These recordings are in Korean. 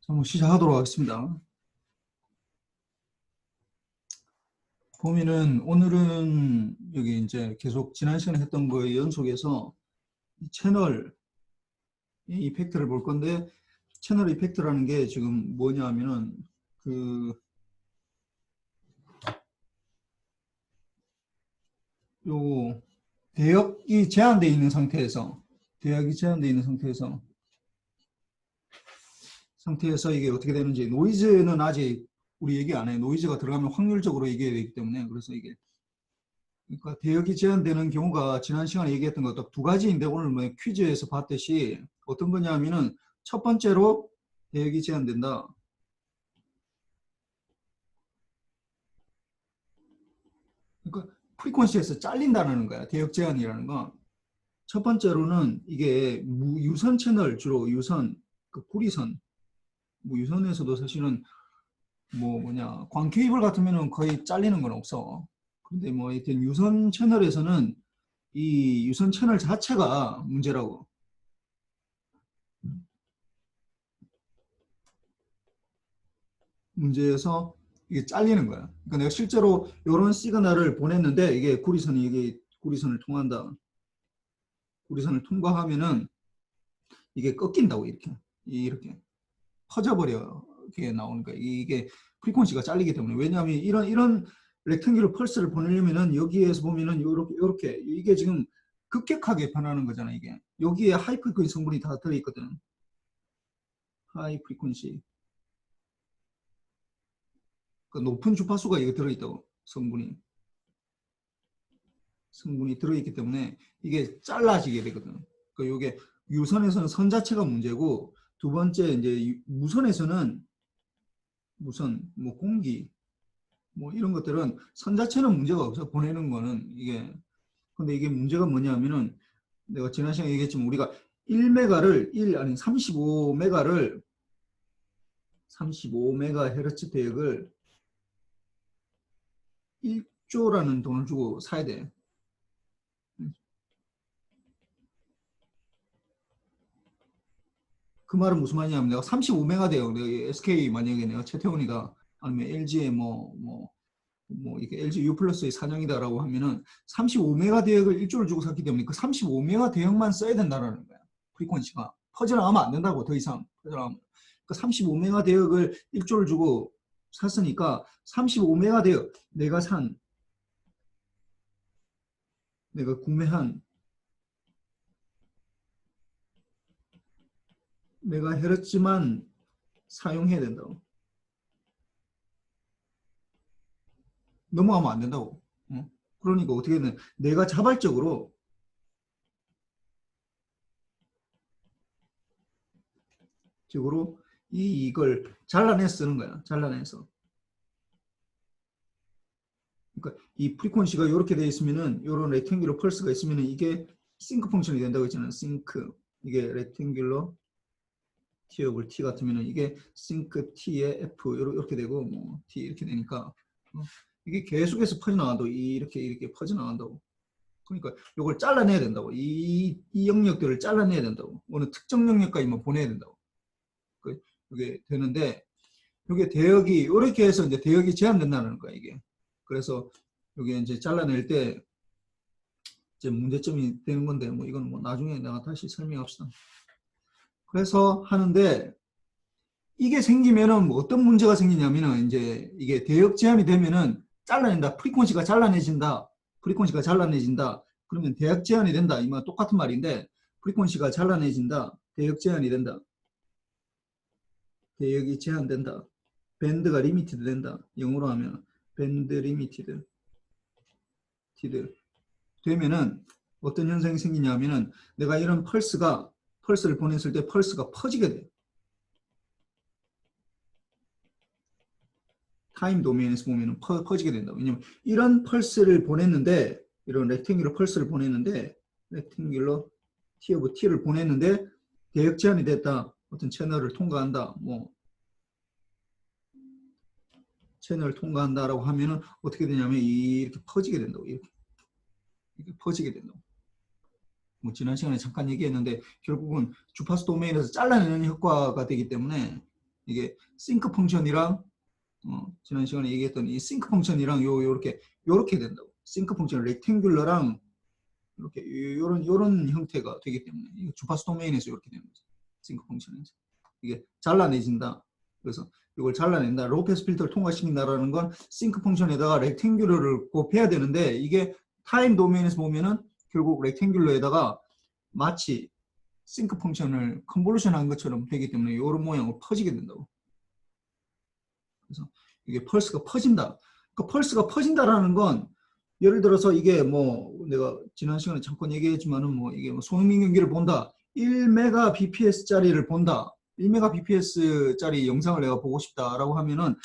한번 시작하도록 하겠습니다. 보면은 오늘은 여기 이제 계속 지난 시간에 했던 거의 연속에서 이 채널 이펙트를 볼 건데, 채널 이펙트라는 게 지금 뭐냐 하면은 요 대역이 제한되어 있는 상태에서 이게 어떻게 되는지, 노이즈는 아직 우리 얘기 안 해요. 노이즈가 들어가면 확률적으로 얘기해야 되기 때문에. 그래서 이게 그러니까 대역이 제한되는 경우가 지난 시간에 얘기했던 것도 두 가지인데, 오늘 뭐 퀴즈에서 봤듯이 어떤 거냐면은 첫 번째로 대역이 제한된다. 그러니까 프리퀀시에서 잘린다는 거야. 대역 제한이라는 건. 첫 번째로는 이게 유선 채널, 주로 유선, 그 구리선, 뭐 유선에서도 사실은 광 케이블 같으면은 거의 잘리는 건 없어. 근데 뭐 하여튼 유선 채널에서는 이 유선 채널 자체가 문제라고. 문제에서 이게 잘리는 거야. 그러니까 내가 실제로 이런 시그널을 보냈는데 이게 구리선을 통한다. 구리선을 통과하면은 이게 꺾인다고. 이렇게 퍼져버려. 이게 나오는 거야. 이게 프리퀀시가 잘리기 때문에. 왜냐하면 이런 렉탱귤러 펄스를 보내려면은 여기에서 보면은 요렇게 이게 지금 급격하게 변하는 거잖아. 이게 여기에 하이 프리퀀시 성분이 다 들어있거든. 하이 프리퀀시, 그 높은 주파수가 이게 들어있다고. 성분이 들어있기 때문에 이게 잘라지게 되거든. 그 요게 유선에서는 선 자체가 문제고, 두 번째 이제 무선에서는 공기 이런 것들은 선 자체는 문제가 없어. 보내는 거는 이게. 근데 이게 문제가 뭐냐면은 내가 지난 시간에 얘기했지만, 우리가 1메가를 35메가헤르츠 대역을 1조라는 돈을 주고 사야 돼. 그 말은 무슨 말이냐면, 내가 35메가 대역, 내가 SK 만약에 내가 최태원이다, 아니면 LG의 이게 LG U 플러스의 사장이다라고 하면은 35메가 대역을 1조를 주고 샀기 때문에 그 35메가 대역만 써야 된다는 거야. 프리퀀시가 퍼져나가면 안 된다고. 더 이상 퍼져나가면. 그 35메가 대역을 1조를 주고 샀으니까 35메가 대역, 내가 구매한 메가헤르츠만 사용해야 된다고. 넘어가면 안 된다고. 그러니까 어떻게든 내가 자발적으로 이걸 잘라내서 쓰는 거야. 잘라내서. 그러니까 이 프리퀀시가 이렇게 되어 있으면은, 이런 렉탱귤러 펄스가 있으면은 이게 싱크 펑션이 된다고 했잖아요. 싱크. 이게 렉탱귤러 T업을 T 같으면은 이게 싱크 T의 F 이렇게 되고, T 이렇게 되니까 이게 계속해서 퍼져나간다고. 이렇게 퍼져나간다고. 그러니까 이걸 잘라내야 된다고. 이 영역들을 잘라내야 된다고. 어느 특정 영역까지만 보내야 된다고. 이게 되는데, 이게 대역이 이렇게 해서 이제 대역이 제한된다는 거야, 이게. 그래서 이게 이제 잘라낼 때 이제 문제점이 되는 건데, 이건 나중에 내가 다시 설명합시다. 그래서 하는데, 이게 생기면은 어떤 문제가 생기냐면은, 이제 이게 대역 제한이 되면은 잘라낸다. 프리퀀시가 잘라내진다. 그러면 대역 제한이 된다. 이 말 똑같은 말인데, 프리퀀시가 잘라내진다. 대역 제한이 된다. 대역이 제한된다. 밴드가 리미티드 된다. 영어로 하면 밴드 리미티드 되면은 어떤 현상이 생기냐면은, 내가 이런 펄스를 보냈을 때 펄스가 퍼지게 돼. 타임 도메인에서 보면은 퍼지게 된다. 왜냐면 이런 펄스를 보냈는데, 이런 렉탱귤러 펄스를 보냈는데, 렉탱귤러 T 오브 T를 보냈는데 대역 제한이 됐다. 어떤 채널을 통과한다. 채널을 통과한다라고 하면은 어떻게 되냐면 이렇게 퍼지게 된다고. 이렇게 퍼지게 된다고. 지난 시간에 잠깐 얘기했는데, 결국은 주파수 도메인에서 잘라내는 효과가 되기 때문에 이게 싱크 펑션이랑 지난 시간에 얘기했던 이 싱크 펑션이랑 요렇게 된다고. 싱크 펑션 렉탱귤러랑 이렇게 요런 형태가 되기 때문에 이거 주파수 도메인에서 이렇게 되는 거죠. 싱크 펑션에서 이게 잘라내진다. 그래서 이걸 잘라낸다. 로우 패스 필터를 통과시킨다라는 건 싱크 펑션에다가 렉탱귤러를 곱해야 되는데 이게 타임 도메인에서 보면은 결국 렉탱귤러에다가 마치 싱크 펑션을 컨볼루션한 것처럼 되기 때문에 이런 모양으로 퍼지게 된다고. 그래서 이게 펄스가 퍼진다. 그 펄스가 퍼진다라는 건 예를 들어서 이게 뭐 내가 지난 시간에 잠깐 얘기했지만은 뭐 이게 뭐 손흥민 경기를 본다. 1mbps짜리를 본다. 1mbps짜리 영상을 내가 보고 싶다라고 하면은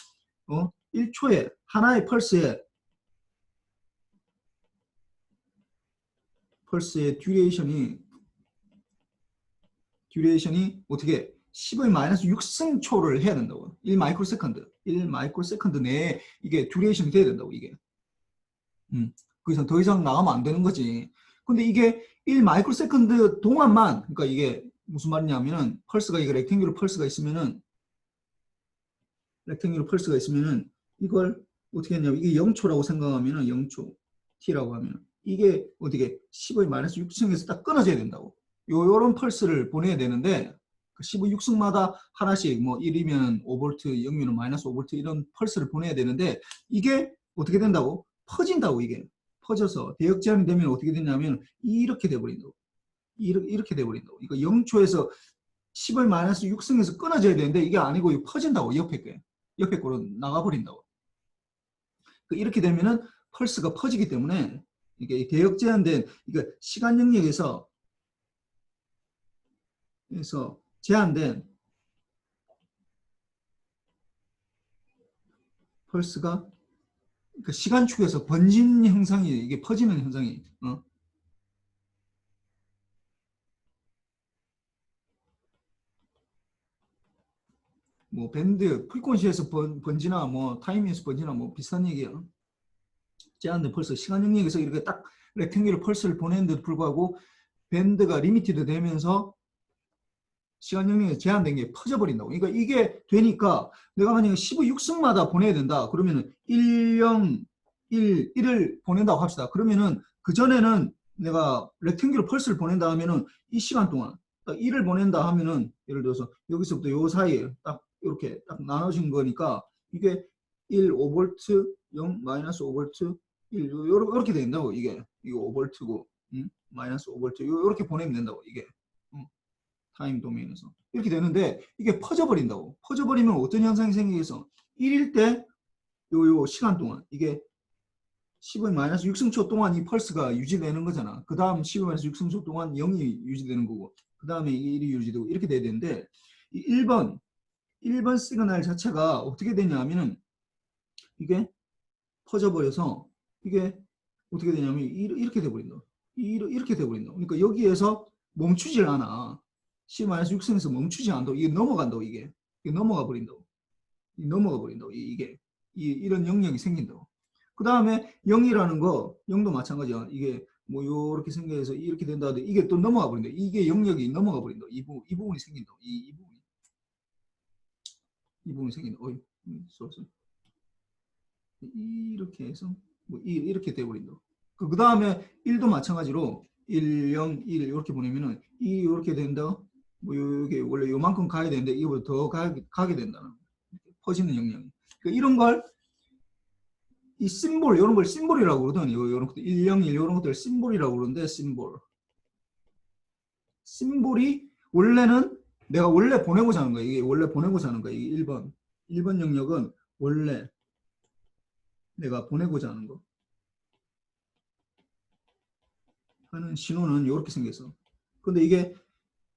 1초에 하나의 펄스의 듀레이션이 어떻게 10의 마이너스 6승초를 해야 된다고. 1 마이크로세컨드 내에 이게 듀레이션이 돼야 된다고 이게. 그 이상 더 이상 나가면 안 되는 거지. 근데 이게 1 마이크로세컨드 동안만, 그러니까 이게 무슨 말이냐면은 펄스가 이게 렉탱귤러 펄스가 있으면은 이걸 어떻게 했냐면 이게 0초라고 생각하면은 0초 t라고 하면 이게 어떻게 10의 마이너스 6승에서 딱 끊어져야 된다고. 요런 펄스를 보내야 되는데 그 10의 6승마다 하나씩 뭐 1이면 5V, 0이면 마이너스 5V 이런 펄스를 보내야 되는데 이게 어떻게 된다고? 퍼진다고. 이게 퍼져서 대역 제한이 되면 어떻게 되냐면 이렇게 돼버린다고. 이렇게 돼버린다고. 이거 0초에서 10의 마이너스 6승에서 끊어져야 되는데 이게 아니고 퍼진다고. 옆에 거로 나가버린다고. 이렇게 되면은 펄스가 퍼지기 때문에 이게 대역 제한된 이거 시간 영역에서 제한된 펄스가 그 시간축에서 번진 현상이 이게 퍼지는 현상이 뭐 밴드 프리퀀시에서 번지나 뭐 타이밍에서 번지나 뭐 비슷한 얘기예요. 제한된 펄스 시간 영역에서 이렇게 딱 렉탱귤러 펄스를 보내는데도 불구하고 밴드가 리미티드 되면서 시간 영역에 제한된 게 퍼져버린다고. 그러니까 이게 되니까 내가 만약에 15, 6승마다 보내야 된다. 그러면은 1, 0, 1을 보낸다고 합시다. 그러면은 그전에는 내가 렉탱귤러 펄스를 보낸다 하면은 이 시간 동안 딱 1을 보낸다 하면은 예를 들어서 여기서부터 요 사이에 딱 이렇게 딱 나눠진 거니까 이게 1, 5V, 0, 마이너스 5V, 1, 요렇게 된다고. 이게 이거 5V고 마이너스 5V 요렇게 보내면 된다고. 이게 타임 도메인에서 이렇게 되는데 이게 퍼져버린다고. 퍼져버리면 어떤 현상이 생기겠어? 1일 때 요 시간 동안 이게 10의 마이너스 6승초 동안 이 펄스가 유지되는 거잖아. 그 다음 10의 마이너스 6승초 동안 0이 유지되는 거고 그 다음에 1이 유지되고 이렇게 돼야 되는데 이 1번 시그널 자체가 어떻게 되냐 하면은 이게 퍼져버려서 이게 어떻게 되냐면 이렇게 돼버린다. 이렇게 돼버린다. 그러니까 여기에서 멈추질 않아. 10-6승에서 멈추지 않는다고. 이게 넘어간다고. 이게 넘어가 버린다고. 넘어가 버린다고. 이런 영역이 생긴다고. 그 다음에 0이라는 거 0도 마찬가지야. 이게 뭐 요렇게 생겨서 이렇게 된다 하는데 이게 또 넘어가 버린다. 이게 영역이 넘어가 버린다. 이 부분이 생긴다. 이 부분이 생긴다. 이렇게 해서 뭐 이렇게 돼버린다. 그 다음에 1도 마찬가지로 1, 0, 1 이렇게 보내면은 이렇게 된다. 뭐 이게 원래 요만큼 가야 되는데 이거보다 더 가게 된다는 퍼지는 영역이. 그러니까 이런 걸 이 심볼 이런 걸 심볼이라고 그러더니 이런 것들 1, 0, 1 이런 것들 심볼이라고 그러는데 심볼이 원래는 내가 원래 보내고자 하는 거야. 이게 원래 보내고자 하는 거야. 이게 1번 영역은 원래 내가 보내고자 하는 거 하는 신호는 이렇게 생겼어. 근데 이게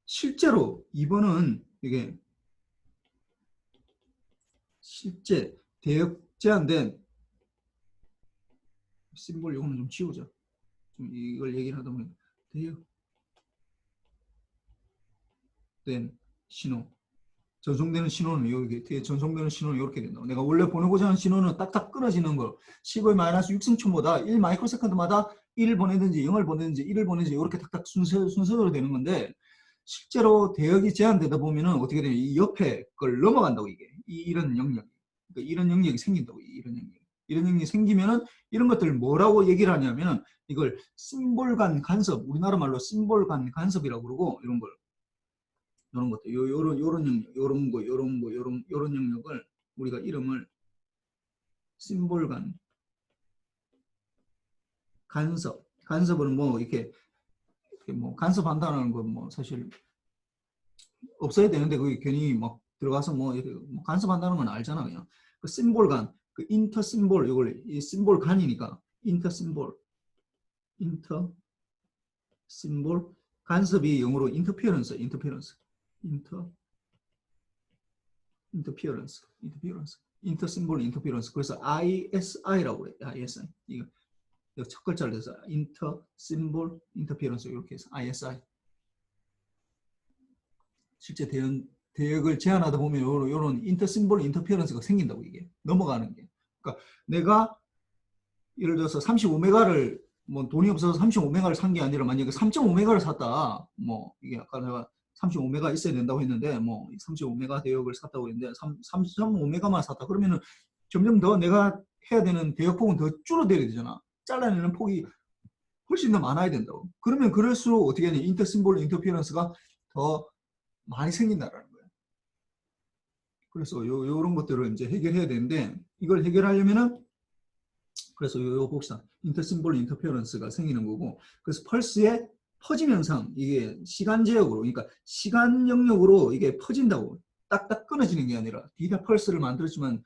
실제로 2번은 이게 실제 대역 제한된 심볼 요거는 좀 지우자. 좀 이걸 얘기를 하다 보니 대역된 신호 전송되는 신호는 여기 전송되는 신호는 이렇게 된다. 내가 원래 보내고자 하는 신호는 딱딱 끊어지는 거 10의 마이너스 6승초보다 1 마이크로세컨드마다 1을 보내든지 0을 보내든지 1을 보내든지 이렇게 딱딱 순서대로 되는 건데 실제로 대역이 제한되다 보면은 어떻게 되냐, 이 옆에 걸 넘어간다고 이게 이런 영역이, 그러니까 이런 영역이 생긴다고 이런 영역이 생기면은 이런 것들 뭐라고 얘기를 하냐면은 이걸 심볼 간 간섭, 우리나라 말로 심볼 간 간섭이라고 그러고 이런 걸 이런 것들 요런 영역, 요런 영역을 우리가 이름을 심볼 간 간섭. 간섭은 뭐 이렇게 뭐 간섭한다는 건 뭐 사실 없어야 되는데 그게 괜히 막 들어가서 뭐 간섭한다는 건 알잖아 그냥. 그 심볼 간, 그 인터 심볼 이걸 이 심볼 간이니까 인터 심볼 간섭이 영어로 인터피어런스 인터 심볼 인터피어런스. 그래서 ISI라고 그래. ISI 이거 첫 글자를 해서 인터 심볼 인터피어런스 이렇게 해서 ISI. 실제 대역을 제한하다 보면 이런 인터 심볼 인터피어런스가 생긴다고 이게 넘어가는 게. 그러니까 내가 예를 들어서 35메가를 뭐 돈이 없어서 35메가를 산 게 아니라 만약에 3.5메가를 샀다. 뭐 이게 아까 내가 35메가 있어야 된다고 했는데 뭐 35메가 대역을 샀다고 했는데 3.5메가만 샀다. 그러면은 점점 더 내가 해야 되는 대역폭은 더 줄어들어야 되잖아. 잘라내는 폭이 훨씬 더 많아야 된다고. 그러면 그럴수록 어떻게 하냐, 인터 심볼 인터피어런스가 더 많이 생긴다라는 거예요. 그래서 요런 것들을 이제 해결해야 되는데 이걸 해결하려면은 그래서 요 봅시다. 인터 심볼 인터피어런스가 생기는 거고, 그래서 펄스의 퍼짐 현상, 이게 시간 제역으로, 그러니까 시간 영역으로 이게 퍼진다고. 딱딱 끊어지는 게 아니라 뒤다 펄스를 만들었지만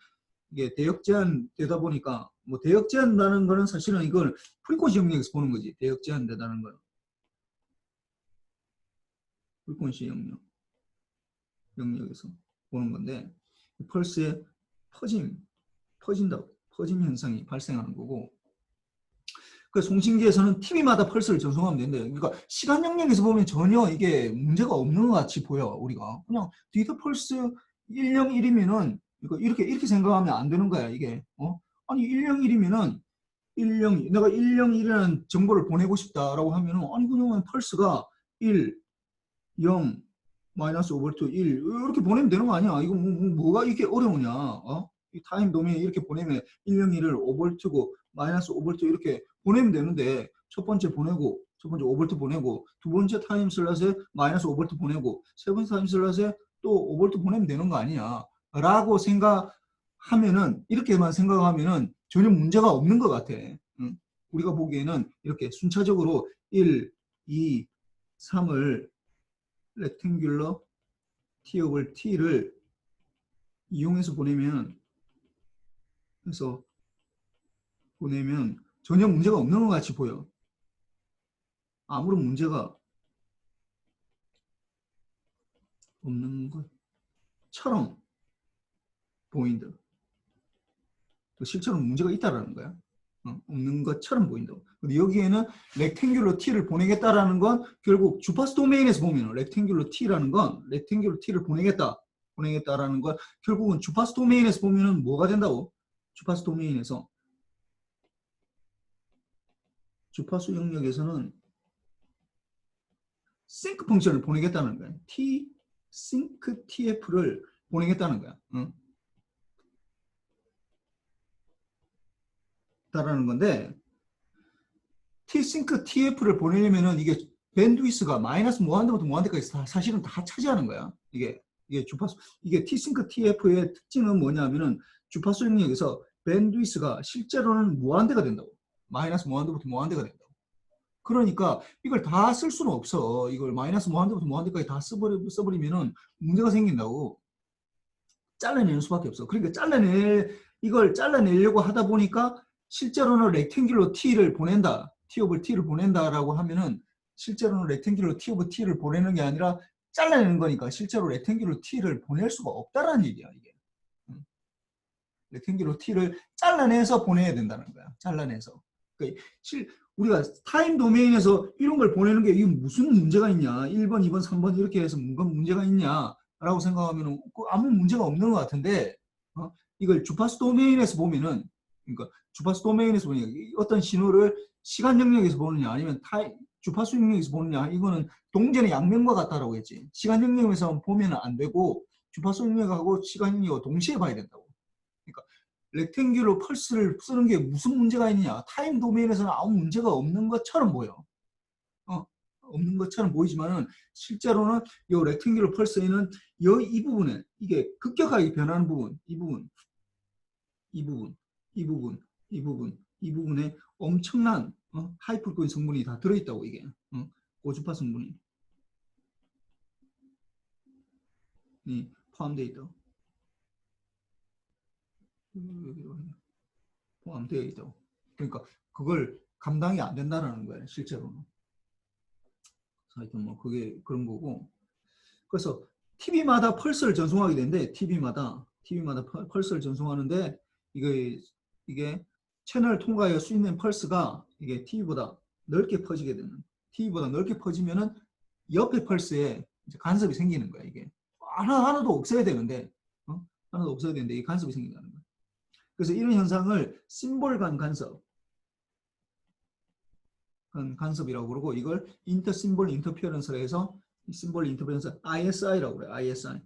이게 대역 제한 되다 보니까 뭐 대역 제한다는 거는 사실은 이걸 프리퀀시 영역에서 보는 거지. 대역 제한 되다는 거는 프리퀀시 영역에서 보는 건데 펄스의 퍼진다고. 퍼짐 현상이 발생하는 거고, 그 송신기에서는 TV마다 펄스를 전송하면 된대요. 그러니까 시간 영역에서 보면 전혀 이게 문제가 없는 것 같이 보여. 우리가 그냥 디지털 펄스 101이면은 이렇게 생각하면 안 되는 거야 이게. 아니 101이면은 내가 101이라는 정보를 보내고 싶다라고 하면은 아니 그냥 펄스가 1, 0, 마이너스 5V 1 이렇게 보내면 되는 거 아니야. 이거 뭐가 이렇게 어려우냐. 이 타임 도메인에 이렇게 보내면 101을 5V고 마이너스 5V 이렇게 보내면 되는데 첫 번째 5V 보내고 두 번째 타임 슬롯에 마이너스 5V 보내고 세 번째 타임 슬롯에 또 5V 보내면 되는 거 아니야 라고 생각하면은, 이렇게만 생각하면은 전혀 문제가 없는 것 같아. 응? 우리가 보기에는 이렇게 순차적으로 1, 2, 3을 렉탱귤러 T업을 T를 이용해서 보내면 전혀 문제가 없는 것 같이 보여. 아무런 문제가 없는 것처럼 보인다. 실제로 문제가 있다라는 거야. 없는 것처럼 보인다. 근데 여기에는 렉탱귤러 T를 보내겠다라는 건 결국 주파수 도메인에서 보면 렉탱귤러 T라는 건 렉탱귤러 T를 보내겠다라는 건 결국은 주파수 도메인에서 보면은 뭐가 된다고? 주파수 도메인에서 주파수 영역에서는 싱크 펑션을 보내겠다는 거야. 싱크 TF를 보내겠다는 거야. 다라는 건데 T싱크 TF를 보내려면은 이게 밴드위스가 마이너스 무한대부터 무한대까지 사실은 다 차지하는 거야. 이게 주파수, 이게 T싱크 TF의 특징은 뭐냐면은 주파수 영역에서 밴드위스가 실제로는 무한대가 된다고. 마이너스 무한대부터 무한대가 된다고. 그러니까 이걸 다 쓸 수는 없어. 이걸 마이너스 무한대부터 무한대까지 다 써버리면은 문제가 생긴다고. 잘라내는 수밖에 없어. 그러니까 이걸 잘라내려고 하다 보니까 실제로는 렉탱귤러 T를 보낸다. T업을 T를 보낸다라고 하면은 실제로는 렉탱귤러 T업을 T를 보내는 게 아니라 잘라내는 거니까 실제로 렉탱귤러 T를 보낼 수가 없다라는 얘기야, 이게. 렉탱귤러 T를 잘라내서 보내야 된다는 거야. 잘라내서. 그러니까 우리가 타임 도메인에서 이런 걸 보내는 게 이게 무슨 문제가 있냐. 1번, 2번, 3번 이렇게 해서 뭔가 문제가 있냐. 라고 생각하면 아무 문제가 없는 것 같은데, 이걸 주파수 도메인에서 보면은, 그러니까 주파수 도메인에서 보니까 어떤 신호를 시간 영역에서 보느냐, 아니면 주파수 영역에서 보느냐? 이거는 동전의 양면과 같다라고 했지. 시간 영역에서 보면 안 되고 주파수 영역하고 시간 영역을 동시에 봐야 된다고. 그러니까 렉탱귤러 펄스를 쓰는 게 무슨 문제가 있느냐? 타임 도메인에서는 아무 문제가 없는 것처럼 보여. 없는 것처럼 보이지만은 실제로는 이 렉탱귤러 펄스에는 이 부분에 이게 급격하게 변하는 부분, 이 부분에 엄청난 하이프리퀀시 성분이 다 들어있다고 이게 고주파 성분이 포함되어 있다고. 포함되어 있다고. 그러니까 그걸 감당이 안 된다는 거예요, 실제로는. 하여튼 뭐 그게 그런 거고. 그래서 TV마다 펄스를 전송하게 되는데 TV마다 펄스를 전송하는데 이게 채널을 통과할 수 있는 펄스가 이게 TV보다 넓게 퍼지게 되는. TV보다 넓게 퍼지면은 옆에 펄스에 이제 간섭이 생기는 거야. 이게 하나도 없어야 되는데 하나도 없어야 되는데 이 간섭이 생긴다는 거야. 그래서 이런 현상을 심볼간 간섭이라고 그러고 이걸 인터심볼 인터피어런스라 해서 심볼 인터피어런스 ISI라고 그래요. ISI라고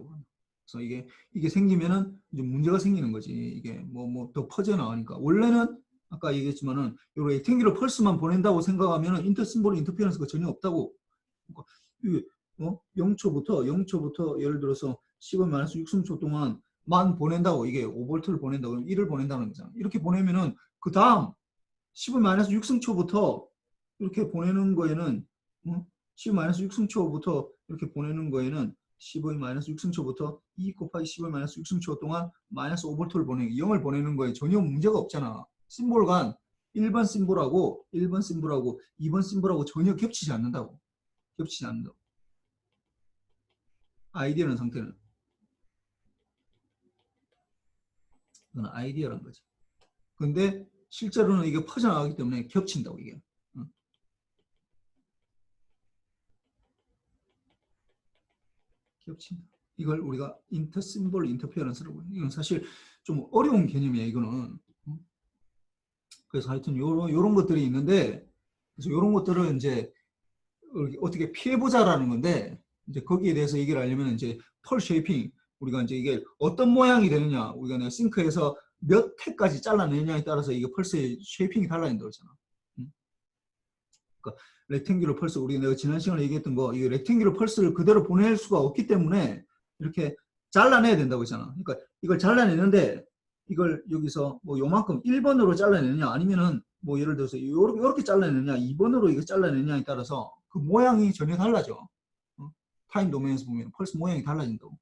그래요. 그래서 이게 생기면은 이제 문제가 생기는 거지. 이게 뭐 더 퍼져 나가니까. 원래는 아까 얘기했지만은 요 렉탱귤러 펄스만 보낸다고 생각하면은 인터심볼 인터피어런스가 전혀 없다고. 그러니까 이게 0초부터 예를 들어서 10-6승초 동안만 보낸다고. 이게 5V를 보낸다고. 1을 보낸다는 거잖아. 이렇게 보내면은 그 다음 10-6승초부터 이렇게 보내는 거에는 10-6승초부터 이렇게 보내는 거에는 15-6승초부터 2 곱하기 15-6승초 동안 마이너스 5V를 보내는 0을 보내는 거에 전혀 문제가 없잖아. 심볼간 1번 심볼하고 2번 심볼하고 전혀 겹치지 않는다고. 아이디어라는 상태는. 그건 아이디어란 거지. 근데 실제로는 이게 퍼져나가기 때문에 겹친다고 이게. 겹친다. 이걸 우리가 인터심볼 인터페어런스라고 해요. 이건 사실 좀 어려운 개념이야 이거는. 그래서 하여튼 요런 것들이 있는데 그래서 요런 것들을 이제 어떻게 피해보자라는 건데 이제 거기에 대해서 얘기를 하려면 이제 펄 쉐이핑 우리가 이제 이게 어떤 모양이 되느냐 우리가 내가 싱크에서 몇 회까지 잘라내느냐에 따라서 이게 펄스의 쉐이핑이 달라진다고 했잖아. 그러니까 렉탱귤러 펄스 우리 내가 지난 시간에 얘기했던 거 이게 렉탱귤러 펄스를 그대로 보낼 수가 없기 때문에 이렇게 잘라내야 된다고 했잖아. 그러니까 이걸 잘라내는데 이걸 여기서 뭐 요만큼 1번으로 잘라내느냐 아니면은 뭐 예를 들어서 요렇게 잘라내느냐 2번으로 이거 잘라내느냐에 따라서 그 모양이 전혀 달라져. 타임 도메인에서 보면 펄스 모양이 달라진다고.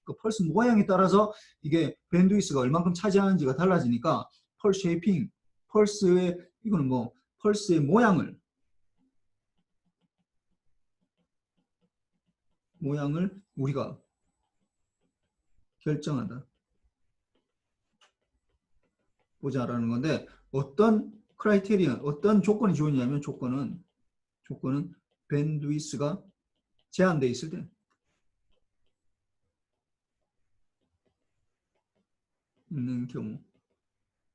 그 펄스 모양에 따라서 이게 밴드위스가 얼만큼 차지하는지가 달라지니까 펄 쉐이핑, 펄스의 이거는 뭐 펄스의 모양을 우리가 결정한다. 보자라는 건데 어떤 크라이테리언, 어떤 조건이 좋으냐면 조건은 밴드위스가 제한되어 있을 때 있는 경우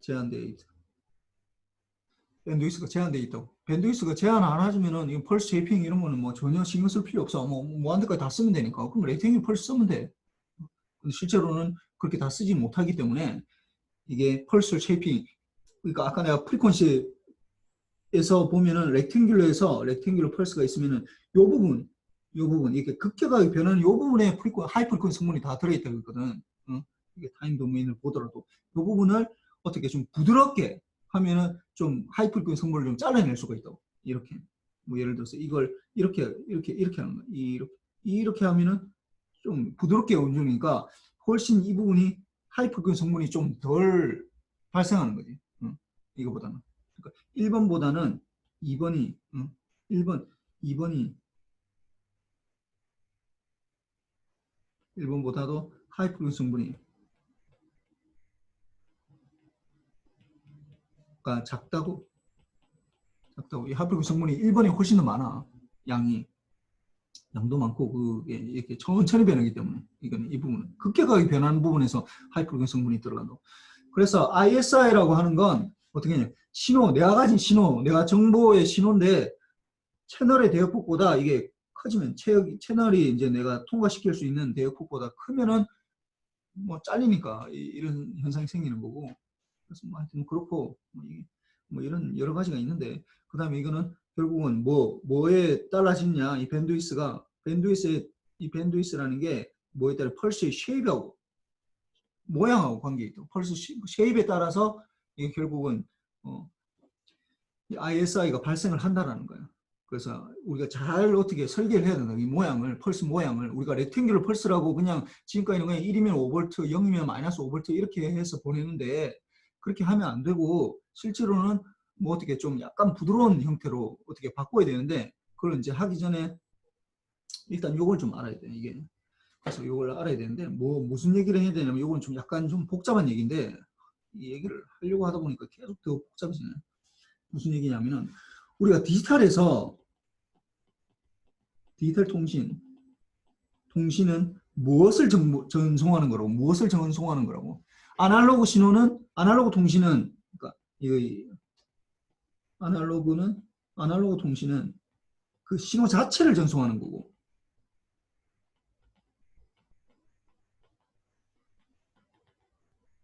제한되어 있다. 밴드위스가 제한되어 있다고. 밴드위스가 제한 안 하면은 이 펄스 쉐이핑 이런 거는 뭐 전혀 신경 쓸 필요 없어. 뭐 한 데까지 다 쓰면 되니까. 그럼 렉탱귤 펄스 쓰면 돼. 근데 실제로는 그렇게 다 쓰지 못하기 때문에 이게 펄스 쉐이핑 그러니까 아까 내가 프리퀀시에서 보면은 렉탱귤러 펄스가 있으면은 요 부분 이렇게 급격하게 변하는 요 부분에 하이 프리퀀시 성분이 다 들어있다고 했거든. 이게 타임 도메인을 보더라도 요 부분을 어떻게 좀 부드럽게 하면은 좀 하이 프리퀀시 성분을 좀 잘라낼 수가 있다고. 이렇게 뭐 예를 들어서 이걸 이렇게 하는 거야. 이렇게 하면은 좀 부드럽게 움직이니까 훨씬 이 부분이 하이 프리퀀시 성분이 좀 덜 발생하는 거지. 이거보다는. 그러니까 1번보다는 2번이 1번보다도 하이 프리퀀시 성분이 작다고. 이 하이 프리퀀시 성분이 1번이 훨씬 더 많아. 양도 많고 그게 이렇게 천천히 변하기 때문에 이건 이 부분은 급격하게 변하는 부분에서 하이 프리퀀시 성분이 들어간다고. 그래서 ISI라고 하는 건 어떻게 하냐. 신호, 내가 가진 신호, 내가 정보의 신호인데 채널의 대역폭보다 이게 커지면 채널이 이제 내가 통과시킬 수 있는 대역폭보다 크면은 뭐 잘리니까 이런 현상이 생기는 거고. 그래서 뭐 하여튼 그렇고 뭐 이런 여러 가지가 있는데 그 다음에 이거는 결국은 뭐에 따라지냐 이 이 밴드위스라는 게 뭐에 따라 펄스의 쉐입하고 모양하고 관계 있다. 펄스 쉐입에 따라서 이게 결국은 ISI가 발생을 한다라는 거예요. 그래서 우리가 잘 어떻게 설계를 해야 된다. 이 모양을, 펄스 모양을. 우리가 렉탱귤러 펄스라고 그냥 지금까지는 그냥 1이면 5V, 0이면 마이너스 5V 이렇게 해서 보내는데 그렇게 하면 안 되고 실제로는 뭐 어떻게 좀 약간 부드러운 형태로 어떻게 바꿔야 되는데 그걸 이제 하기 전에 일단 요걸 좀 알아야 돼. 이게. 그래서 요걸 알아야 되는데 무슨 얘기를 해야 되냐면 요건 좀 약간 좀 복잡한 얘기인데 이 얘기를 하려고 하다 보니까 계속 더 복잡해지네. 무슨 얘기냐면은 우리가 디지털에서 디지털 통신은 무엇을 전송하는 거라고 무엇을 전송하는 거라고 아날로그 통신은 그러니까 이거 아날로그 통신은 그 신호 자체를 전송하는 거고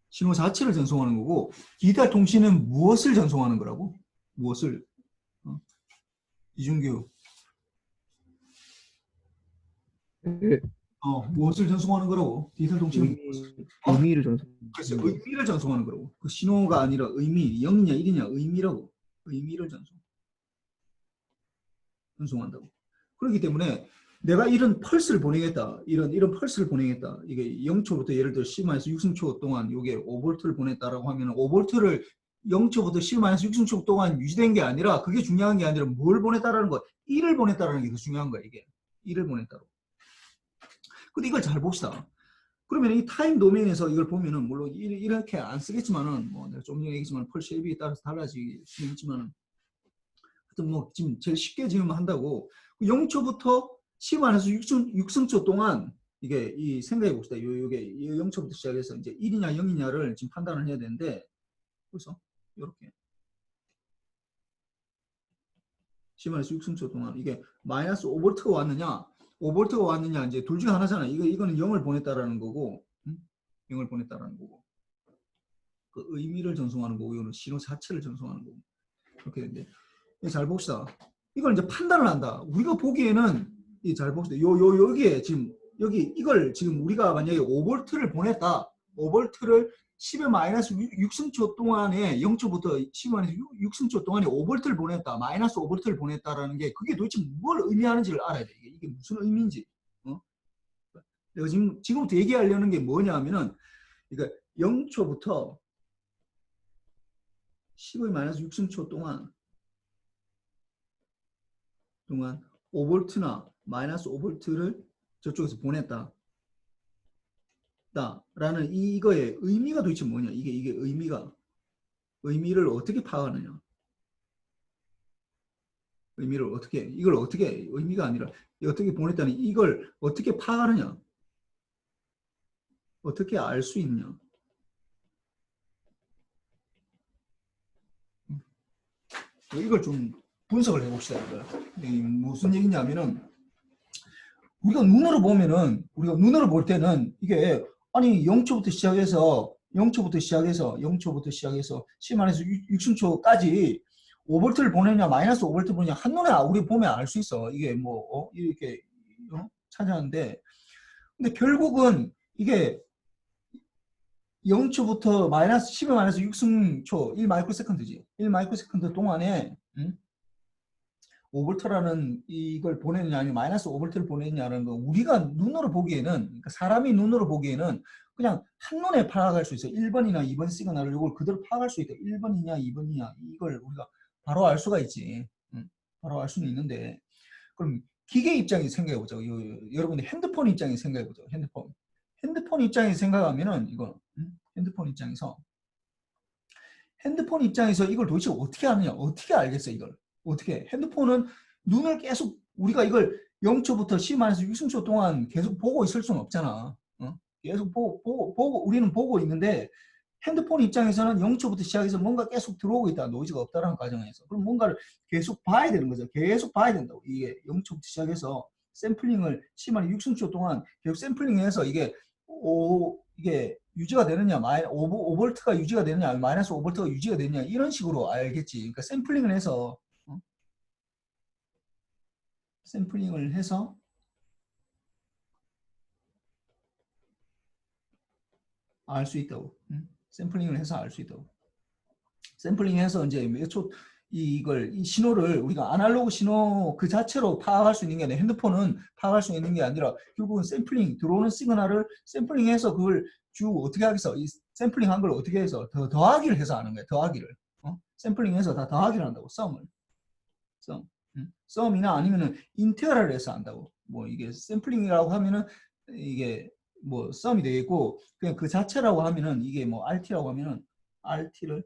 신호 자체를 전송하는 거고 디지털 통신은 무엇을 전송하는 거라고 무엇을 이준규 무엇을 전송하는 거라고? 디지털 통신은 의미를 전송. 글쎄, 의미를 전송하는 거라고. 그 신호가 아니라 의미, 0이냐 1이냐 의미라고. 의미를 전송한다고. 그렇기 때문에 내가 이런 펄스를 보내겠다. 이런 펄스를 보내겠다. 이게 0초부터 예를 들어 10-6승초 동안 이게 5V를 보냈다라고 하면 5V를 0초부터 10-6승초 동안 유지된 게 아니라 그게 중요한 게 아니라 뭘 보냈다라는 거. 1을 보냈다라는 게 더 중요한 거야, 이게. 1을 보냈다고. 근데 이걸 잘 봅시다. 그러면 이 타임 도메인에서 이걸 보면은 물론 이렇게 안 쓰겠지만은 뭐 내가 좀 전에 얘기했지만 펄 쉐입에 따라서 달라질 수 있지만은 하여튼 뭐 지금 제일 쉽게 지금 한다고 0초부터 10-6승초 동안 이게 이 생각해 봅시다. 요게 0초부터 시작해서 이제 1이냐 0이냐를 지금 판단을 해야 되는데 그래서 이렇게 10-6승초 동안 이게 마이너스 5V가 왔느냐 5V가 왔느냐 이제 둘 중에 하나잖아. 이거는 0을 보냈다라는 거고 0을 보냈다라는 거고 그 의미를 전송하는 거고 이거는 신호 자체를 전송하는 거고 그렇게 되는데 잘 봅시다. 이걸 이제 판단을 한다. 우리가 보기에는 잘 봅시다. 여기에 지금 이걸 지금 우리가 만약에 5V를 보냈다. 5V를 10-6승초 동안에 0초부터 10-6승초 동안에 5V를 보냈다. 마이너스 5V를 보냈다라는 게 그게 도대체 뭘 의미하는지를 알아야 돼. 이게 무슨 의미인지. 내가 지금부터 얘기하려는 게 뭐냐 하면은 그러니까 0초부터 10-6승초 동안 5V나 마이너스 5V를 저쪽에서 보냈다. 라는 이거의 의미가 도대체 뭐냐? 이게 의미를 어떻게 파악하느냐? 이걸 어떻게 의미가 아니라 어떻게 보냈다는 이걸 어떻게 파악하느냐? 어떻게 알 수 있냐? 이걸 좀 분석을 해봅시다. 무슨 얘기냐면은 우리가 눈으로 볼 때는 이게 아니 0초부터 시작해서 10-6승초까지 5V를 보내냐 마이너스 5V 보내냐 한눈에 우리 보면 알 수 있어. 이게 뭐 이렇게 찾아하는데 근데 결국은 이게 0초부터 마이너스 10-6승초 1마이크로세컨드지. 1마이크로세컨드 동안에 5V라는 이걸 보내느냐 아니면 마이너스 5V를 보내느냐는 거 우리가 눈으로 보기에는 그러니까 사람이 눈으로 보기에는 그냥 한눈에 파악할 수 있어요. 1번이나 2번 시그널을 이걸 그대로 파악할 수 있다. 1번이냐 2번이냐 이걸 우리가 바로 알 수가 있지. 바로 알 수는 있는데 그럼 기계 입장에서 생각해보자. 여러분들 핸드폰 입장에서 생각해보자. 핸드폰 입장에서 생각하면은 이거 핸드폰 입장에서 이걸 도대체 어떻게 하느냐 어떻게 알겠어 이걸 어떻게 핸드폰은 눈을 계속 우리가 이걸 0초부터 10-6승초 동안 계속 보고 있을 수는 없잖아. 계속 보고 우리는 보고 있는데 핸드폰 입장에서는 0초부터 시작해서 뭔가 계속 들어오고 있다. 노이즈가 없다라는 가정에서. 그럼 뭔가를 계속 봐야 되는 거죠. 계속 봐야 된다고. 이게 0초부터 시작해서 샘플링을 심한 6승초 동안 계속 샘플링해서 이게 유지가 되느냐, 5V가 유지가 되느냐, 마이너스 5V가 유지가 되느냐, 이런 식으로 알겠지. 그러니까 샘플링을 해서, 샘플링을 해서 알 수 있다고. 샘플링을 해서 알 수 있다고. 샘플링해서 이제 몇 초, 이 신호를 우리가 아날로그 신호 그 자체로 파악할 수 있는 게 아니라 핸드폰은 파악할 수 있는 게 아니라 결국은 샘플링, 들어오는 시그널을 샘플링해서 그걸 쭉 어떻게 하겠어? 이 샘플링 한 걸 어떻게 해서 더하기를 해서 하는 거야. 더하기를. 샘플링해서 다 더하기를 한다고. 썸이나 아니면은 인테그랄을 해서 한다고. 뭐 이게 샘플링이라고 하면은 이게 뭐 썸이 되겠고 그냥 그 자체라고 하면은 이게 뭐 RT라고 하면은 RT를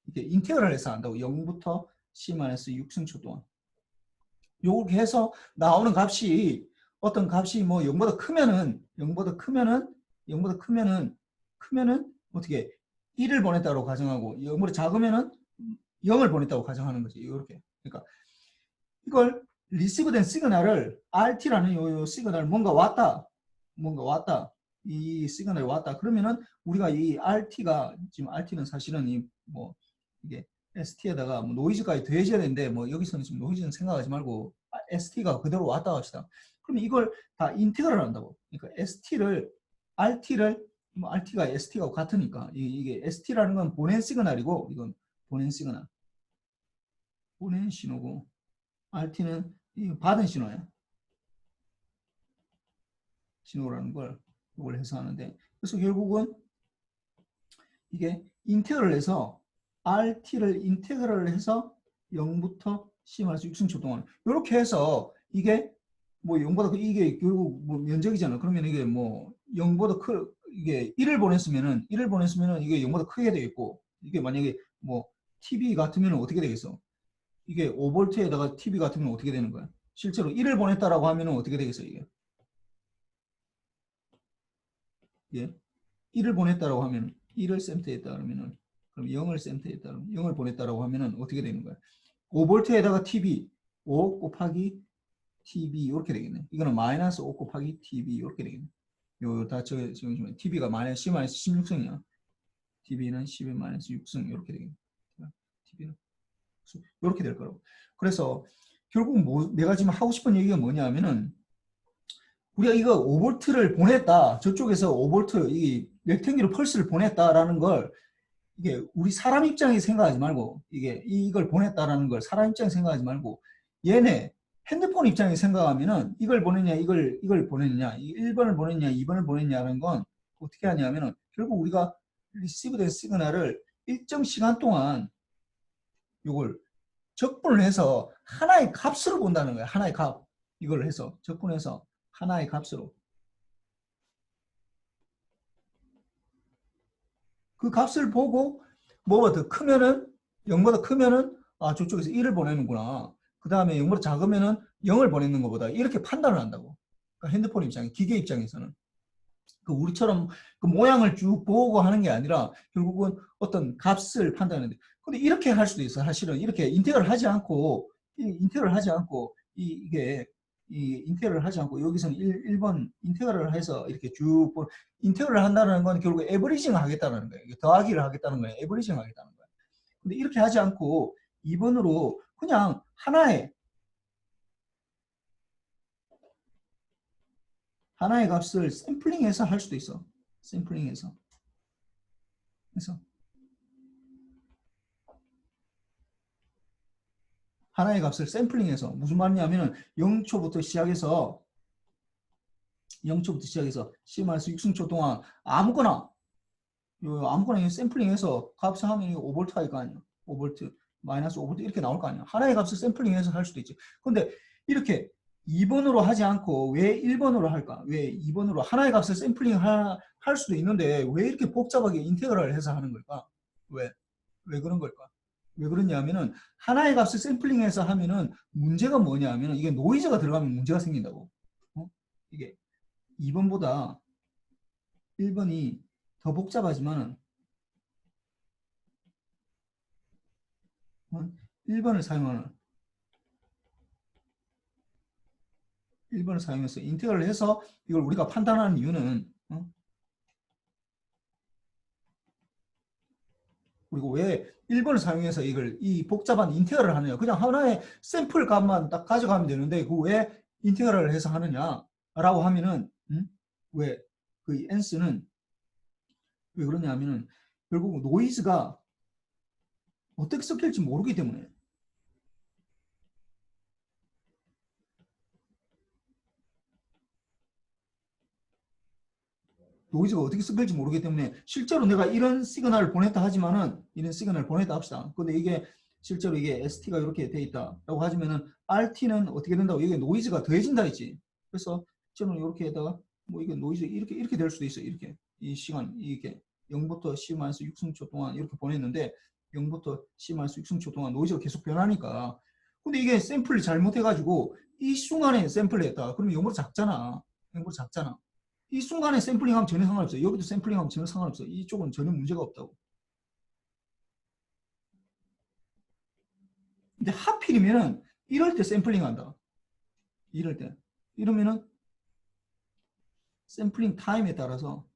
이렇게 인테그랄 해서 한다고. 0부터 C-6승초 동안. 요렇게 해서 나오는 값이 어떤 값이 뭐 0보다 크면은 어떻게 1을 보냈다고 가정하고 0보다 작으면은 0을 보냈다고 가정하는 거지. 이렇게. 그러니까 이걸 리시브된 시그널을 RT라는 요 시그널 뭔가 왔다. 이 시그널이 왔다. 그러면은 우리가 이 RT가 지금 RT는 사실은 이 뭐 이게 ST에다가 뭐 노이즈까지 더해져야 되는데 뭐 여기서는 지금 노이즈는 생각하지 말고 ST가 그대로 왔다 합시다. 그러면 이걸 다 인테그랄 한다고. 그러니까 RT를 뭐 RT가 ST가 같으니까 이게 ST라는 건 보낸 시그널이고 이건 보낸 시그널. 보낸 신호고 RT는 받은 신호야. 신호라는 걸 이걸 해서 하는데 그래서 결국은 이게 인테그랄 해서 RT를 인테그랄 해서 0부터 C-6승초 동안 이렇게 해서 이게 뭐 0보다 이게 결국 뭐 면적이잖아. 그러면 이게 뭐 0보다 이게 1을 보냈으면은 이게 0보다 크게 되겠고 이게 만약에 뭐 TV 같으면 어떻게 되겠어? 이게 5V에다가 TV 같으면 어떻게 되는 거야? 실제로 1을 보냈다라고 하면은 어떻게 되겠어 이게? 예? 1을 보냈다라고 하면 1을 샘트했다 그러면은 그럼 0을 샘트했다 그러면 0을 보냈다라고 하면은 어떻게 되는 거야? 5V에다가 TV 5 곱하기 TV 이렇게 되겠네. 이거는 마이너스 5 곱하기 TV 이렇게 되겠네. 요 다 지금 TV가 마이너스 16승이야. TV는 10의 마이너스 6승 이렇게 되겠네. TV는 이렇게 될 거라고. 그래서 결국 뭐 내가 지금 하고 싶은 얘기가 뭐냐면은 우리가 이거 5V를 보냈다. 저쪽에서 5V 이 렉탱귤 펄스를 보냈다라는 걸 이게 우리 사람 입장에 생각하지 말고 이게 이걸 보냈다라는 걸 사람 입장에 생각하지 말고 얘네 핸드폰 입장에 생각하면은 이걸 보냈냐 이걸 보냈냐 1번을 보냈냐 2번을 보냈냐라는 건 어떻게 하냐면은 결국 우리가 리시브된 시그널을 일정 시간 동안 이걸 적분을 해서 하나의 값으로 본다는 거야. 하나의 값. 이걸 해서 적분해서 하나의 값으로. 그 값을 보고 뭐가 더 크면은 0보다 크면은 아 저쪽에서 1을 보내는구나. 그 다음에 0보다 작으면은 0을 보내는 것보다 이렇게 판단을 한다고. 그러니까 핸드폰 입장에 기계 입장에서는 그 우리처럼 그 모양을 쭉 보고 하는 게 아니라 결국은 어떤 값을 판단하는데 근데 이렇게 할 수도 있어. 사실은 이렇게 인테그랄 하지 않고 이게 인테그랄을 하지 않고 여기서는 1번 인테그랄을 해서 이렇게 쭉 인테그랄을 한다는 건 결국 에버리징을 하겠다는 거예요. 더하기를 하겠다는 거예요. 에버리징을 하겠다는 거예요. 근데 이렇게 하지 않고 2번으로 그냥 하나의 값을 샘플링해서 할 수도 있어. 샘플링해서. 그래서 하나의 값을 샘플링해서 무슨 말이냐면은 0초부터 시작해서 C-6승초 동안 아무거나 샘플링해서 값을 하면 5V 할 거 아니야. 5V, 마이너스 5V 이렇게 나올 거 아니야. 하나의 값을 샘플링해서 할 수도 있지. 근데 이렇게 2번으로 하지 않고 왜 1번으로 할까? 왜 2번으로 하나의 값을 샘플링 할 수도 있는데 왜 이렇게 복잡하게 인테그랄을 해서 하는 걸까? 왜 그런 걸까? 왜 그러냐면은 하나의 값을 샘플링해서 하면은 문제가 뭐냐면은 이게 노이즈가 들어가면 문제가 생긴다고. 이게 2번보다 1번이 더 복잡하지만은 1번을 사용하는 1번을 사용해서 인테그럴을 해서 이걸 우리가 판단하는 이유는 그리고 왜 1번을 사용해서 이걸 이 복잡한 인테그럴을 하느냐. 그냥 하나의 샘플 값만 딱 가져가면 되는데 그 왜 인테그럴을 해서 하느냐라고 하면은 왜 그 n스는 왜 그러냐 하면은 결국 노이즈가 어떻게 섞일지 모르기 때문에 노이즈가 어떻게 섞일지 모르기 때문에 실제로 내가 이런 시그널을 보냈다 하지만은 이런 시그널을 보냈다 합시다. 근데 이게 실제로 이게 ST가 이렇게 돼 있다라고 하지만은 RT는 어떻게 된다고 이게 노이즈가 더해진다 했지. 그래서 저는 이렇게다가 뭐 이게 노이즈 이렇게 될 수도 있어. 이렇게 이 시간 이게 0부터 C-6승초 동안 이렇게 보냈는데 0부터 C-6승초 동안 노이즈가 계속 변하니까 근데 이게 샘플을 잘못해가지고 이 순간에 샘플을 했다. 그러면 0보다 작잖아. 0보다 작잖아. 이 순간에 샘플링하면 전혀 상관없어요. 여기도 샘플링하면 전혀 상관없어요. 이쪽은 전혀 문제가 없다고. 근데 하필이면은 이럴 때 샘플링 한다. 이럴 때. 이러면은 샘플링 타임에 따라서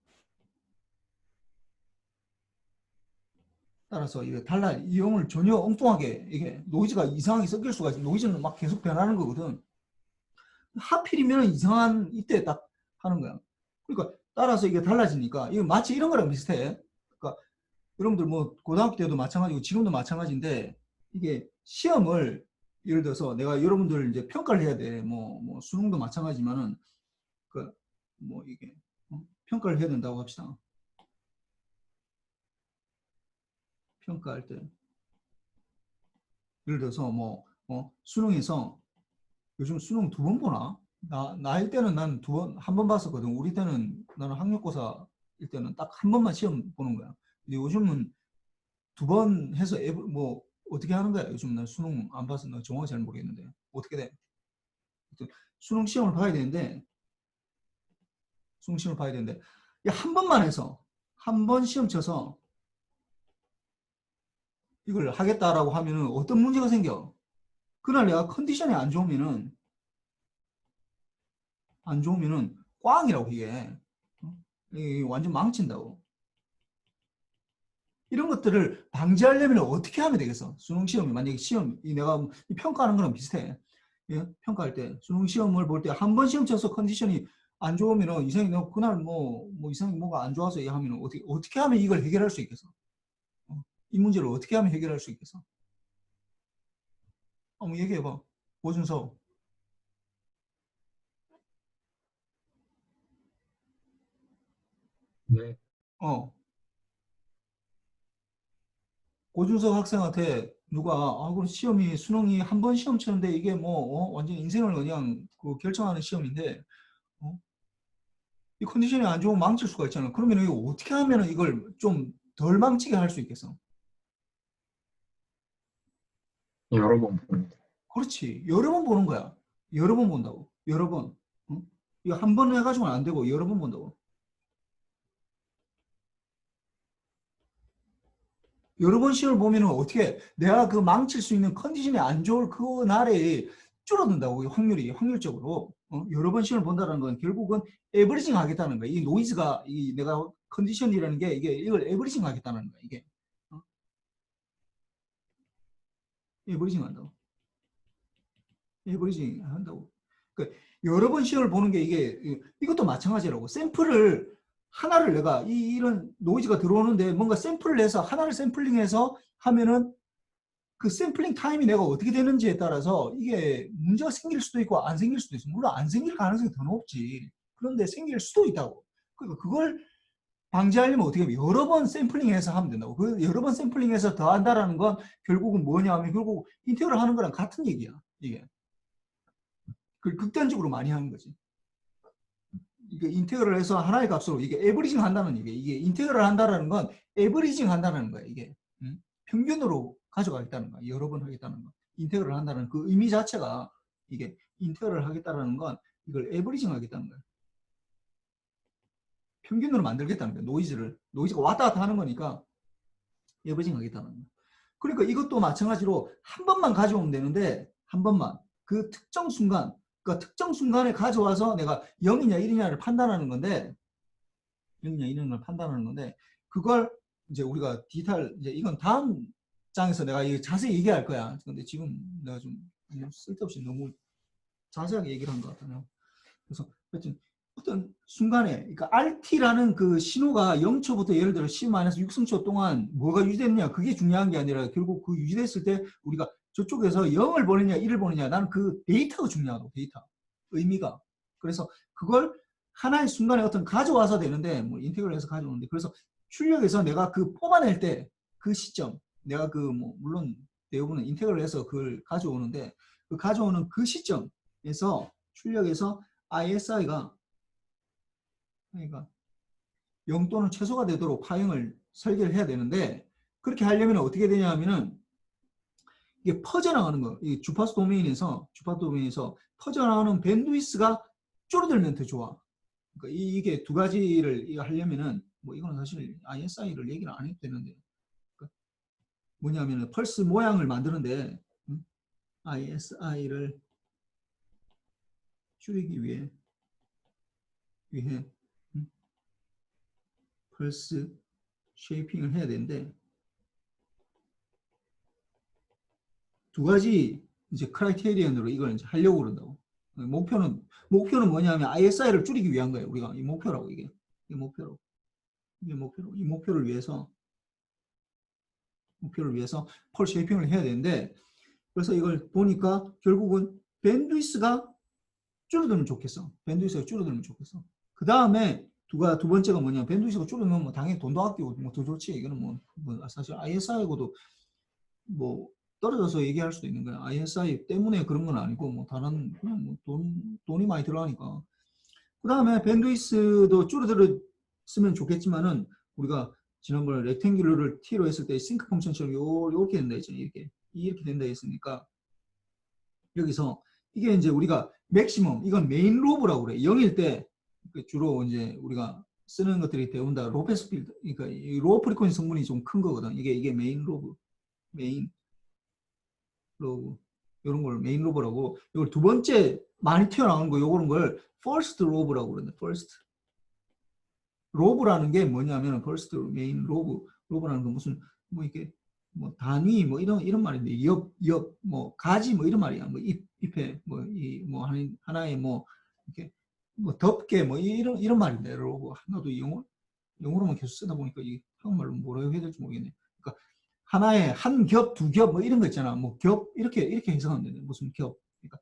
이게 달라. 이 용을 전혀 엉뚱하게 이게 노이즈가 이상하게 섞일 수가 있어. 노이즈는 막 계속 변하는 거거든. 하필이면 이상한 이때 딱 하는 거야. 그러니까 따라서 이게 달라지니까 이거 마치 이런 거랑 비슷해. 그러니까 여러분들 뭐 고등학교 때도 마찬가지고 지금도 마찬가지인데 이게 시험을 예를 들어서 내가 여러분들 이제 평가를 해야 돼. 뭐 수능도 마찬가지지만은 그 뭐 이게 평가를 해야 된다고 합시다. 평가할 때 예를 들어서 수능에서 요즘 수능 2번 보나? 나일 때는 난 한 번 봤었거든. 우리 때는 나는 학력고사 일 때는 딱 한 번만 시험 보는 거야. 근데 요즘은 2번 해서 뭐 어떻게 하는 거야? 요즘 난 수능 안 봐서 나 정확히 잘 모르겠는데 어떻게 돼? 수능 시험을 봐야 되는데 수능 시험을 봐야 되는데 한 번만 해서 한 번 시험 쳐서 이걸 하겠다라고 하면은 어떤 문제가 생겨? 그날 내가 컨디션이 안 좋으면은 꽝이라고 이게 완전 망친다고. 이런 것들을 방지하려면 어떻게 하면 되겠어? 수능 시험이 만약에 내가 평가하는 거랑 비슷해. 예? 평가할 때 수능 시험을 볼 때 한 번 시험 쳐서 컨디션이 안 좋으면은 이상이 너 그날 뭐 이상이 뭐가 안 좋아서 하면 어떻게 하면 이걸 해결할 수 있겠어? 이 문제를 어떻게 하면 해결할 수 있겠어? 한번 얘기해봐. 오준서. 네, 어. 고준석 학생한테 누가 그럼 시험이 수능이 한 번 시험 치는데 이게 완전 인생을 그냥 그 결정하는 시험인데 어? 이 컨디션이 안 좋으면 망칠 수가 있잖아. 그러면 이거 어떻게 하면 이걸 좀 덜 망치게 할 수 있겠어? 여러 번 봅니다. 그렇지. 여러 번 보는 거야. 여러 번 본다고. 여러 번. 어? 이거 한 번 해가지고는 안 되고 여러 번 본다고. 여러 번 시험을 보면 어떻게 내가 그 망칠 수 있는 컨디션이 안 좋을 그 날에 줄어든다고 확률적으로 여러 번 시험을 본다는 건 결국은 에버리징 하겠다는 거야. 이 노이즈가 내가 컨디션이라는 게 이걸 에버리징 하겠다는 거야. 이게 어? 에버리징 한다고. 에버리징 한다고. 그러니까 여러 번 시험을 보는 게 이것도 마찬가지라고. 샘플을 하나를 내가 이런 노이즈가 들어오는데 뭔가 샘플을 해서 하나를 샘플링해서 하면은 그 샘플링 타임이 내가 어떻게 되는지에 따라서 이게 문제가 생길 수도 있고 안 생길 수도 있어. 물론 안 생길 가능성이 더 높지. 그런데 생길 수도 있다고. 그러니까 그걸 방지하려면 어떻게 하면 여러 번 샘플링해서 하면 된다고. 그 여러 번 샘플링해서 더 한다라는 건 결국은 뭐냐 하면 결국 인테그럴 하는 거랑 같은 얘기야. 이게. 그걸 극단적으로 많이 하는 거지. 이게 인테그럴 해서 하나의 값으로 이게 에버리징 한다는 얘기. 이게 인테그럴 한다는 건 에버리징 한다는 거야. 이게 평균으로 가져가겠다는 거야. 여러 번 하겠다는 거. 인테그럴 한다는 그 의미 자체가 이게 인테그럴 하겠다는 건 이걸 에버리징 하겠다는 거야. 평균으로 만들겠다는 거예요. 노이즈가 왔다 갔다 하는 거니까 에버징 하겠다는 거예요. 그러니까 이것도 마찬가지로 한 번만 가져오면 되는데 한 번만 그 특정 순간 그러니까 특정 순간에 가져와서 내가 0이냐 1이냐를 판단하는 건데 0이냐 1이냐를 판단하는 건데 그걸 이제 우리가 디지털 이제 이건 다음 장에서 내가 자세히 얘기할 거야. 근데 지금 내가 좀 쓸데없이 너무 자세하게 얘기를 한 것 같아요. 그래서 하여튼 어떤 순간에 그러니까 RT라는 그 신호가 0초부터 예를 들어 10-6승초 동안 뭐가 유지됐냐 그게 중요한 게 아니라 결국 그 유지됐을 때 우리가 저쪽에서 0을 보느냐 1을 보느냐 나는 그 데이터가 중요하고 데이터 의미가 그래서 그걸 하나의 순간에 어떤 가져와서 되는데 뭐 인테그럴해서 가져오는데 그래서 출력에서 내가 그 뽑아낼 때 그 시점 내가 그 뭐 물론 대부분은 인테그럴해서 그걸 가져오는데 그 가져오는 그 시점에서 출력에서 ISI가 그러니까 0 또는 최소가 되도록 파형을 설계를 해야 되는데 그렇게 하려면 어떻게 되냐 하면은 이게 퍼져나가는 거, 이 주파수 도메인에서 퍼져나가는 밴드위스가 줄어들면 더 좋아. 그러니까 이게 두 가지를 하려면은 뭐 이거는 사실 ISI를 얘기를 안 해도 되는데 그러니까 뭐냐면은 펄스 모양을 만드는데 ISI를 줄이기 위해 펄스 쉐이핑을 해야 되는데 두 가지 이제 크라이테리언으로 이걸 이제 하려고 그런다고. 목표는 뭐냐면 ISI를 줄이기 위한 거예요. 우리가 이 목표라고 이게 이 목표를 위해서 펄 쉐이핑을 해야 되는데 그래서 이걸 보니까 결국은 밴드위스가 줄어들면 좋겠어. 그 다음에 두 번째가 뭐냐 밴드위스가 줄어들면 뭐 당연히 돈도 아끼고 뭐 더 좋지. 이거는 뭐 사실 ISI하고도 뭐 떨어져서 얘기할 수도 있는 거야. ISI 때문에 그런 건 아니고 뭐 다른 그냥 뭐 돈이 많이 들어가니까. 그 다음에 밴드위스도 줄어들었으면 좋겠지만은 우리가 지난번에 렉탱귤러를 T로 했을 때 싱크 펑션처럼 이렇게 된다 했잖아요. 이렇게 된다 했으니까 여기서 이게 이제 우리가 맥시멈 이건 메인 로브라고 그래. 0일 때 주로 이제 우리가 쓰는 것들이 대부분 다 로페스필드 그러니까 로 프리퀀시 성분이 좀 큰 거거든. 이게 메인 로브 이런 걸 메인 로브라고 이걸 두 번째 많이 튀어나오는 거 요런 걸 first 로브라고 그러는데 first 로브라는 게 뭐냐면 first 메인 로브라는 건 무슨 뭐 이게 뭐 단위 뭐 이런 말인데 옆 뭐 가지 뭐 이런 말이야 뭐 잎에 뭐 하나의 뭐 이렇게 뭐 덮개 뭐 이런 말인데 로브 나도 영어로만 계속 쓰다 보니까 이 한국말로 뭐라고 해야 될지 모르겠네. 그러니까 하나에 한 겹, 두 겹, 뭐 이런 거 있잖아. 뭐 겹, 이렇게 해석하면 되네. 무슨 겹. 그러니까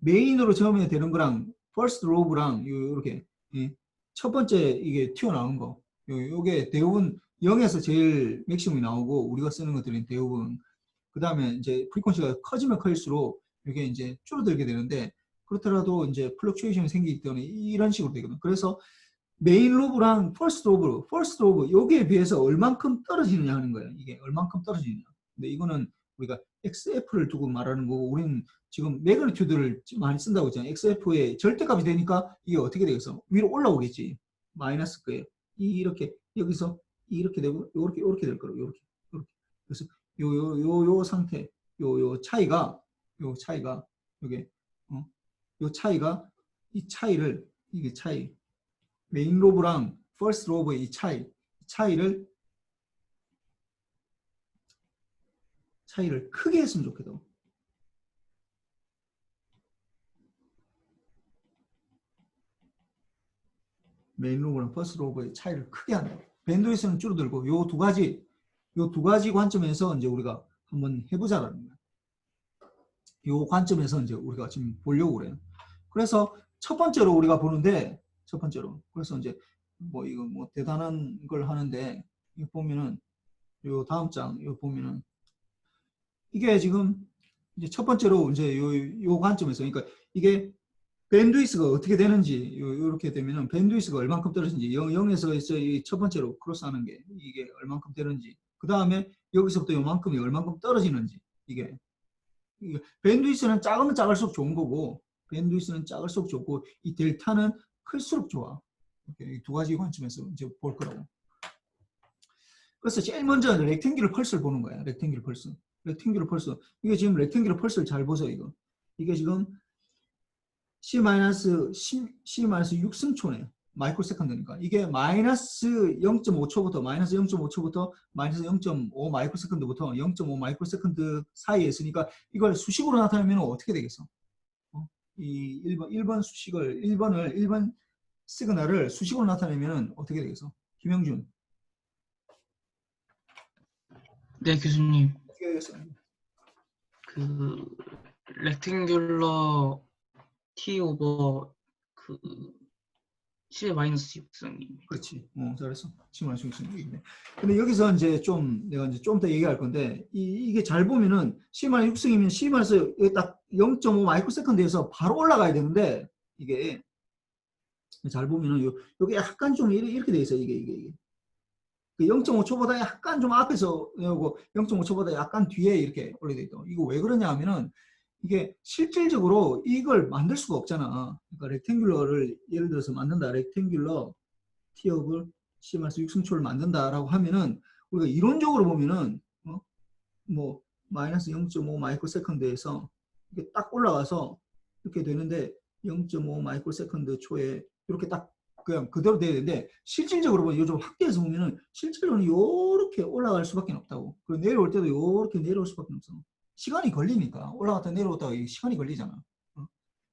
메인으로 처음에 되는 거랑, first rove랑, 요렇게, 첫 번째 이게 튀어나온 거. 요게 대부분 0에서 제일 맥시멈이 나오고, 우리가 쓰는 것들은 대부분. 그 다음에 이제 프리퀀시가 커지면 클수록 이게 이제 줄어들게 되는데, 그렇더라도 이제 플럭추에이션이 생기기 때문에 이런 식으로 되거든. 그래서 메인 로브랑 퍼스트 로브 여기에 비해서 얼만큼 떨어지느냐 하는 거예요. 이게 얼만큼 떨어지느냐. 근데 이거는 우리가 XF를 두고 말하는 거고 우리는 지금 매그니튜드를 많이 쓴다고 했잖아요. XF의 절대값이 되니까 이게 어떻게 되겠어? 위로 올라오겠지. 마이너스 거예요. 이렇게 여기서 이렇게 되고 이렇게 될 거라고. 이렇게. 그래서 요 상태 요 차이가 요게 요 차이가 이 차이를 이게 차이 메인 로브랑 퍼스트 로브의 이 차이를 크게 했으면 좋겠다. 메인 로브랑 퍼스트 로브의 차이를 크게 한다. 밴드위스는 줄어들고 요 두 가지 관점에서 이제 우리가 한번 해보자라는 거야. 요 관점에서 이제 우리가 지금 보려고 그래요. 그래서 첫 번째로 우리가 보는데 그래서 이제 뭐 이거 뭐 대단한 걸 하는데 이거 보면은 요 다음 장 이거 보면은 이게 지금 이제 첫 번째로 이제 요 관점에서 그러니까 이게 밴드위스가 어떻게 되는지 요렇게 되면은 밴드위스가 얼만큼 떨어지는지 0에서 이 첫 번째로 크로스하는 게 이게 얼만큼 되는지 그 다음에 여기서부터 요만큼이 얼만큼 떨어지는지 이게 밴드위스는 작으면 작을수록 좋은 거고 밴드위스는 작을수록 좋고 이 델타는 클수록 좋아. 이렇게 두 가지 관점에서 이제 볼 거라고. 그래서 제일 먼저 렉탱귤러 펄스를 보는 거야. 렉탱귤러 펄스. 렉탱귤러 펄스. 이게 지금 렉탱귤러 펄스를 잘 보세요, 이거. 이게 지금 C-6승초네. 마이크로 세컨드니까. 이게 마이너스 0.5초부터 마이너스 0.5초부터 마이너스 0.5 마이크로 세컨드부터 0.5 마이크로 세컨드 사이에 있으니까 이걸 수식으로 나타내면 어떻게 되겠어? 이 1번 수식을 1번 시그널을 수식으로 나타내면 어떻게 되겠어? 김영준. 네, 교수님. 어떻게 되겠어? 그 렉탱귤러 t 오버 그 10의 마이너스 6승입니다. 그렇지. 잘했어. 지금 중심이네. 근데 여기서 이제 내가 이제 좀 더 얘기할 건데, 이게 잘 보면은 C-6승이면 C-에서 딱 0.5 마이크로 세컨드에서 바로 올라가야 되는데, 이게 잘 보면은 요게 약간 좀 이렇게 돼 있어요. 이게. 그 0.5초보다 약간 좀 앞에서, 0.5초보다 약간 뒤에 이렇게 올려져 있다. 이거 왜 그러냐 하면은, 이게 실질적으로 이걸 만들 수가 없잖아. 그러니까 렉탱귤러를 예를 들어서 만든다. 렉탱귤러 티업을 C-6승초를 만든다라고 하면은 우리가 이론적으로 보면은 뭐 마이너스 0.5 마이크로 세컨드에서 이게 딱 올라가서 이렇게 되는데 0.5 마이크로 세컨드 초에 이렇게 딱 그냥 그대로 돼야 되는데 실질적으로 보면 요즘 확대해서 보면은 실제로는 이렇게 올라갈 수밖에 없다고. 그리고 내려올 때도 이렇게 내려올 수밖에 없어. 시간이 걸리니까 올라갔다 내려왔다가 시간이 걸리잖아.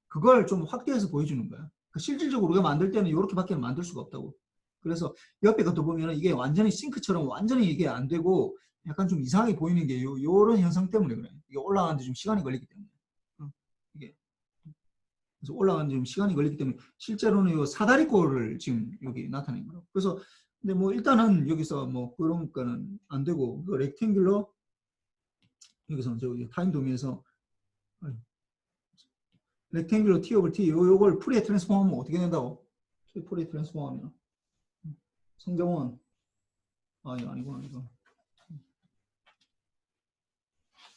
그걸 좀 확대해서 보여주는 거야. 실질적으로 우리가 만들 때는 이렇게밖에 만들 수가 없다고. 그래서 옆에 것도 보면 이게 완전히 싱크처럼 완전히 이게 안 되고 약간 좀 이상하게 보이는 게 요런 현상 때문에 그래. 이게 올라가는데 좀 시간이 걸리기 때문에. 이게 그래서 올라가는데 좀 시간이 걸리기 때문에 실제로는 요 사다리꼴을 지금 여기 나타낸 거예요. 그래서 근데 뭐 일단은 여기서 뭐 그런 거는 안 되고 그 렉탱귤러 여기서 저기 타임 도면에서 렉탱귤러 T 오버 T 요걸 풀에 트랜스폼하면 어떻게 된다고? 풀에 트랜스폼하면 성정원 아니구나 이거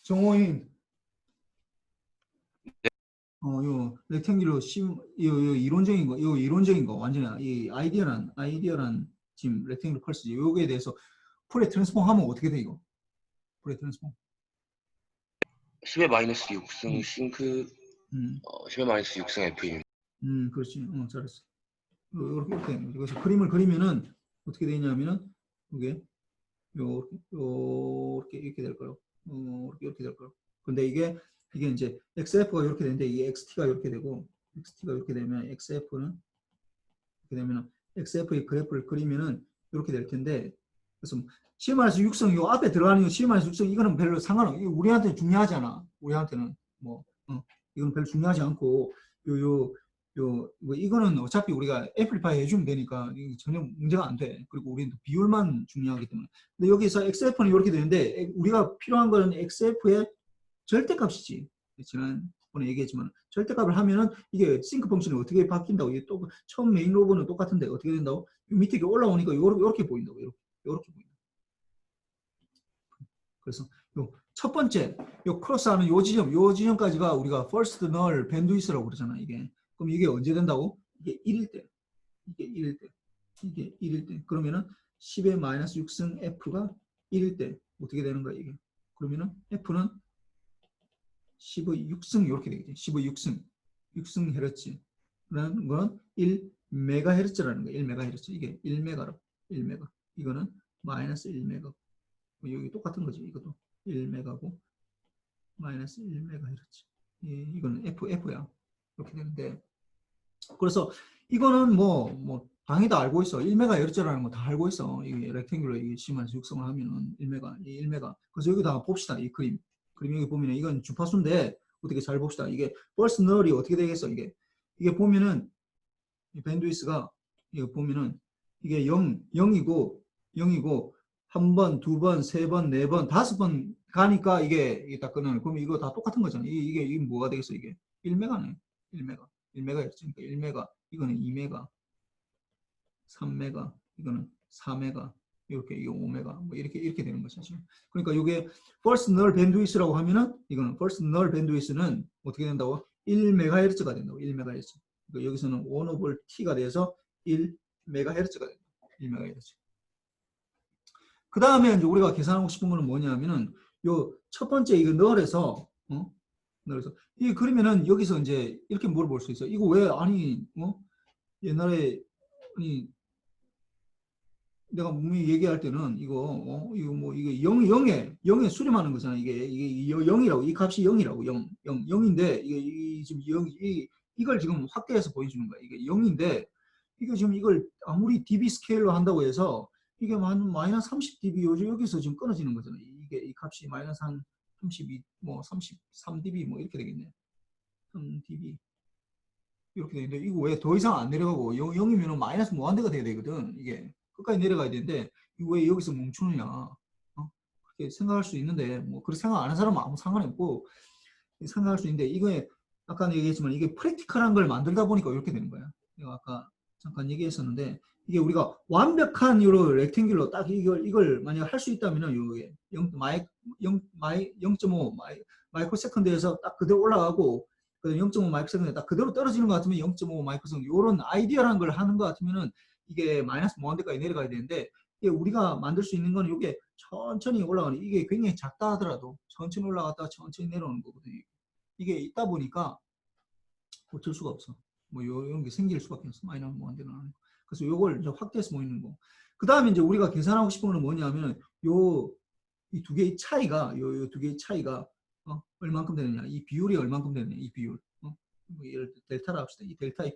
정호인 요 렉탱귤러 요 이론적인 거 완전히 이 아이디어란 지금 렉탱귤러 펄스 요거에 대해서 풀에 트랜스폼하면 어떻게 돼 이거? 풀에 트랜스폼 10의 마이너스 6승 싱크 10의 마이너스 6승 F입니다. 그렇지. 잘했어. 이렇게 그래서 그림을 그리면은 어떻게 되냐면은 이게 이렇게 될 거예요. 이렇게 될 거예요. 근데 이게 이제 XF가 이렇게 되는데 이게 XT가 이렇게 되고 XT가 이렇게 되면 XF는 이렇게 되면은 XF의 그래프를 그리면은 이렇게 될 텐데 그래서 C-6승 요 앞에 들어가는 거 C-6승 이거는 별로 상관없어. 우리한테 중요하잖아. 우리한테는 뭐 이건 별로 중요하지 않고 뭐 이거는 어차피 우리가 앰플리파이 해주면 되니까 전혀 문제가 안 돼. 그리고 우리는 비율만 중요하기 때문에. 근데 여기서 XF는 이렇게 되는데 우리가 필요한 거는 XF의 절대값이지. 지난번에 얘기했지만 절대값을 하면은 이게 싱크 펑션이 어떻게 바뀐다고. 이게 또 처음 메인 로브는 똑같은데 어떻게 된다고? 밑에 올라오니까 이렇게 보인다고. 이렇게 보인다. 그래서 첫 번째 크로스하는 요 지점까지가 우리가 first null bandwidth라고 그러잖아. 이게 그럼 이게 언제 된다고? 이게 1일 때. 이게 1일 때. 그러면은 10의 마이너스 6승 F가 1일 때 어떻게 되는 거야 이게? 그러면은 F는 10의 6승 이렇게 되겠지. 10의 6승 헤르츠라는 거는 1메가헤르츠라는 거야. 1메가헤르츠. 이게 1메가로. 1메가. 이거는 마이너스 1메가. 여기 똑같은 거지. 이것도 1메가고 마이너스 1메가헤르츠. 이거는 F야. 이렇게 되는데 그래서 이거는 뭐 당연히 다 알고 있어. 1메가헤르츠라는 거 다 알고 있어. 이게 렉탱귤러 이게 심한 육성을 하면은 1메가. 그래서 여기 다 봅시다. 이 그림 여기 보면은 이건 주파수인데 어떻게 잘 봅시다. 이게 first null이 어떻게 되겠어? 이게 보면은 이 밴드위스가 이거 보면은 이게 0이고 한 번, 두 번, 세 번, 네 번, 다섯 번 가니까 이게 딱 끊어요. 그러면 이거 다 똑같은 거잖아. 이게 뭐가 되겠어? 이게 1메가네. 1메가였으니까 1메가. 이거는 2메가, 3메가, 이거는 4메가, 이렇게 이게 5메가, 뭐 이렇게 되는 거죠. 그러니까 이게 first null bandwidth라고 하면은 이거는 first null bandwidth는 어떻게 된다고? 1메가헤르츠가 된다고. 1메가헤르츠. 그러니까 여기서는 1 over t가 돼서 1 1메가헤르츠가 된다. 1메가헤르츠. 그 다음에 이제 우리가 계산하고 싶은 거는 뭐냐면은 요 첫 번째 이거 널에서 널에서 이 그러면은 여기서 이제 이렇게 물어볼 수 있어. 이거 왜 아니 옛날에 아니 내가 분명히 얘기할 때는 이거 이거 뭐 이게 0에 수렴하는 거잖아. 이게 0이라고 이 값이 0이라고 0인데 이게 지금 0 이걸 지금 확대해서 보여주는 거야. 이게 0인데 이거 지금 이걸 아무리 dB 스케일로 한다고 해서 이게 한 마이너스 30 dB 여기서 지금 끊어지는 거잖아. 이게 이 값이 마이너스 한 32 뭐 33 dB 뭐 이렇게 되겠네. 3 dB 이렇게 되는데 이거 왜 더 이상 안 내려가고 0이면 마이너스 무한대가 돼야 되거든. 이게 끝까지 내려가야 되는데 이거 왜 여기서 멈추느냐 그렇게 생각할 수 있는데 뭐 그렇게 생각 안 하는 사람은 아무 상관이 없고 생각할 수 있는데 이거에 아까 얘기했지만 이게 프랙티컬한 걸 만들다 보니까 이렇게 되는 거야. 내가 아까 잠깐 얘기했었는데 이게 우리가 완벽한 이런 렉탱귤로 딱 이걸 만약 할 수 있다면은 요게 0.5 마이크로세컨드에서 딱 그대로 올라가고 0.5 마이크로세컨드에 딱 그대로 떨어지는 것 같으면 0.5 마이크로세컨드 이런 아이디어라는 걸 하는 것 같으면은 이게 마이너스 무한대까지 내려가야 되는데 이게 우리가 만들 수 있는 거는 이게 천천히 올라가는 이게 굉장히 작다 하더라도 천천히 올라갔다가 천천히 내려오는 거거든요. 이게 있다 보니까 어쩔 수가 없어. 뭐 이런 게 생길 수밖에 없어. 마이너스 무한대는 안 해. 그래서 요걸 이제 확대해서 보이는 거. 그 다음에 이제 우리가 계산하고 싶은 거는 뭐냐면은 이 두 개의 차이가 요 두 개의 차이가 얼만큼 되느냐. 이 비율이 얼만큼 되느냐. 이 비율. 뭐 예를 들어 델타라 합시다. 이 델타의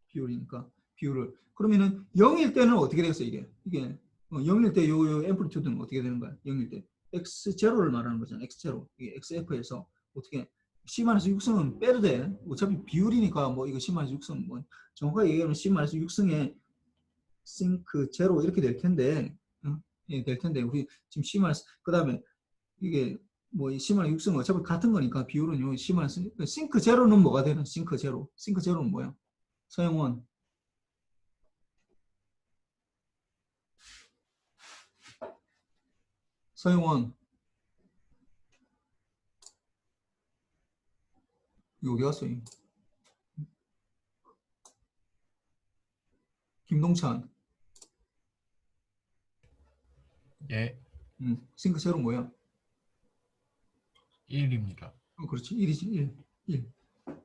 비율이니까 비율을 그러면은 0일 때는 어떻게 되겠어 이게 0일 때 요 앰플리튜드는 어떻게 되는 거야 0일 때 x0를 말하는 거잖아 x0 이게 xf에서 어떻게 c-6승은 빼도 돼 어차피 비율이니까 뭐 이거 c-6승 뭐 정확하게 얘기하면 c-6승의 싱크 제로 이렇게 될 텐데 예, 될 텐데 우리 지금 c- 그 다음에 이게 뭐 c-6승은 어차피 같은 거니까 비율은 요 c- 싱크 제로는 뭐가 되는 싱크 제로는 뭐야 서영원 이거 어디 갔어? 김동찬 예, 싱크 제로 뭐야? 1입니다. 그렇지 1이지 1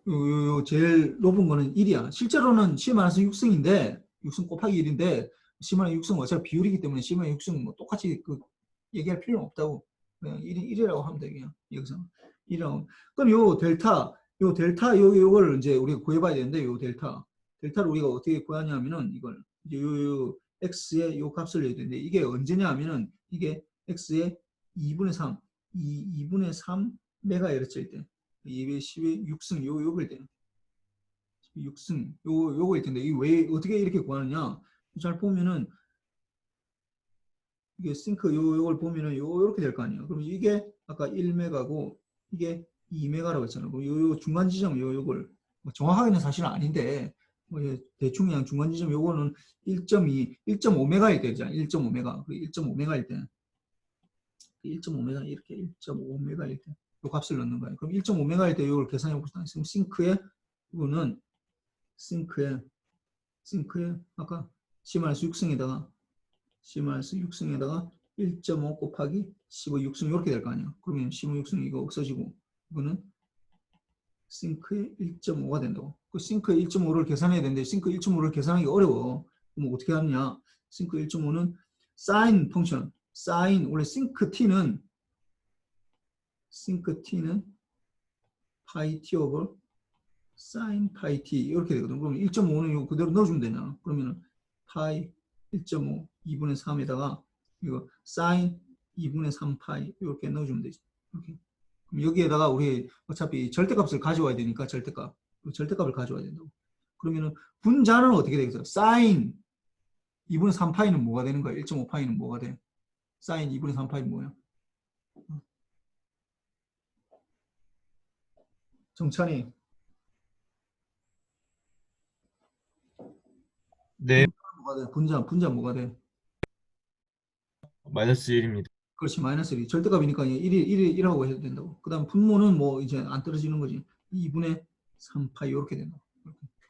요 제일 높은 거는 1이야 실제로는 C-6승인데 6승 곱하기 1인데 C-6승은 어차피 비율이기 때문에 C-6승 뭐 똑같이 그 얘기할 필요는 없다고 그냥 1이라고 하면 돼 그냥 여기서 1이라고 그럼 요 델타 요걸 이제 우리가 구해봐야 되는데 요 델타를 우리가 어떻게 구하냐면은 이걸 이제 요 x의 요 값을 내야 되는데 이게 언제냐 하면은 이게 x의 2분의 3 2분의 3 메가헤르츠일 때 212 6승 요거일 때 6승 요거일 텐데 이 왜 어떻게 이렇게 구하느냐 잘 보면은 이게 싱크 요걸 보면은 요렇게 될 거 아니에요. 그럼 이게 아까 1메가고 이게 2메가라고 했잖아요. 요 중간 지점 요걸 뭐 정확하게는 사실은 아닌데 뭐 대충 그냥 중간 지점 요거는 1.2, 1.5메가일 때잖아. 1.5메가. 1.5메가일 때 1.5메가 이렇게 1.5메가일 때 요 값을 넣는 거예요. 그럼 1.5메가일 때 이걸 계산해 봅시다. 그럼 싱크에 이거는 싱크에 아까 C-6승에다가 1.5 곱하기 15 6승 이렇게 될 거 아니야. 그러면 15 6승 이거 없어지고 이거는 싱크의 1.5가 된다고. 그 싱크의 1.5를 계산해야 되는데 싱크 1.5를 계산하기 어려워. 그럼 어떻게 하느냐? 싱크 1.5는 사인 펑션, 원래 싱크 t는 파이 t 오버 사인 파이 t 이렇게 되거든. 그러면 1.5는 이거 그대로 넣어주면 되냐? 그러면은 파이 1.5 2분의 3에다가 이거 사인 2분의 3 파이 이렇게 넣어주면 되지. 이렇게. 그럼 여기에다가 우리 어차피 절대값을 가져와야 되니까 절대값을 가져와야 된다고. 그러면은 분자는 어떻게 되겠어요? 사인 2분의 3 파이는 뭐가 되는 거야? 1.5 파이는 뭐가 돼? 사인 2분의 3 파이는 뭐야? 정찬이 네, 뭐가 돼? 분자 뭐가 돼? 마이너스 1입니다. 그렇지 마이너스 1이 절대값이니까 1이라고 해도 된다고. 그 다음 분모는 뭐 이제 안 떨어지는 거지. 2분의 3파이 이렇게 된다고.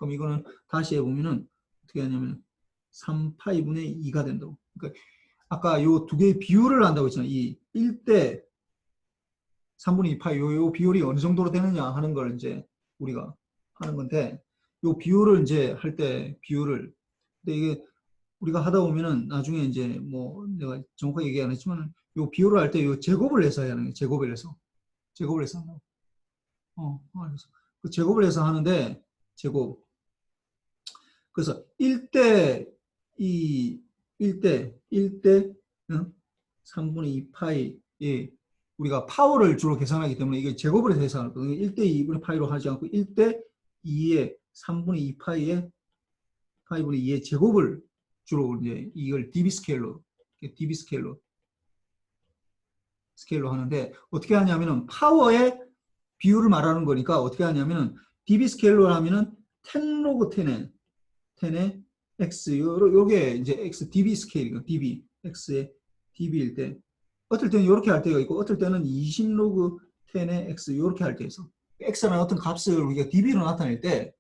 그럼 이거는 다시 해보면은 어떻게 하냐면 3파이분의 2가 된다고. 그러니까 아까 요 두 개의 비율을 한다고 했잖아요. 이 1대 3분의 2파이 요 비율이 어느 정도로 되느냐 하는 걸 이제 우리가 하는 건데 요 비율을 이제 할 때 비율을 근데 이게 우리가 하다 보면은 나중에 이제 뭐 내가 정확하게 얘기 안 했지만 요 비율을 할 때 요 제곱을 해서 해야 하는 거예요. 제곱을 해서 한다고. 알겠어. 그 제곱을 해서 하는데 제곱 그래서 1대 1대 3분의 2파이에 우리가 파워를 주로 계산하기 때문에 이게 제곱을 해서 하는 거예요. 1대 2분의 파이로 하지 않고 1대 2의 3분의 2파이의 파이분의 2의 제곱을 주로 이제 이걸 dB 스케일로 하는데 어떻게 하냐면은 파워의 비율을 말하는 거니까 어떻게 하냐면은 dB 스케일로 하면은 10 로그 10의 x 요게 이제 x dB 스케일이고 dB x의 dB일 때 어떨 때는 이렇게 할 때가 있고 어떨 때는 20 로그 10의 x 이렇게 할 때 있어. x라는 어떤 값을 우리가 dB로 나타낼 때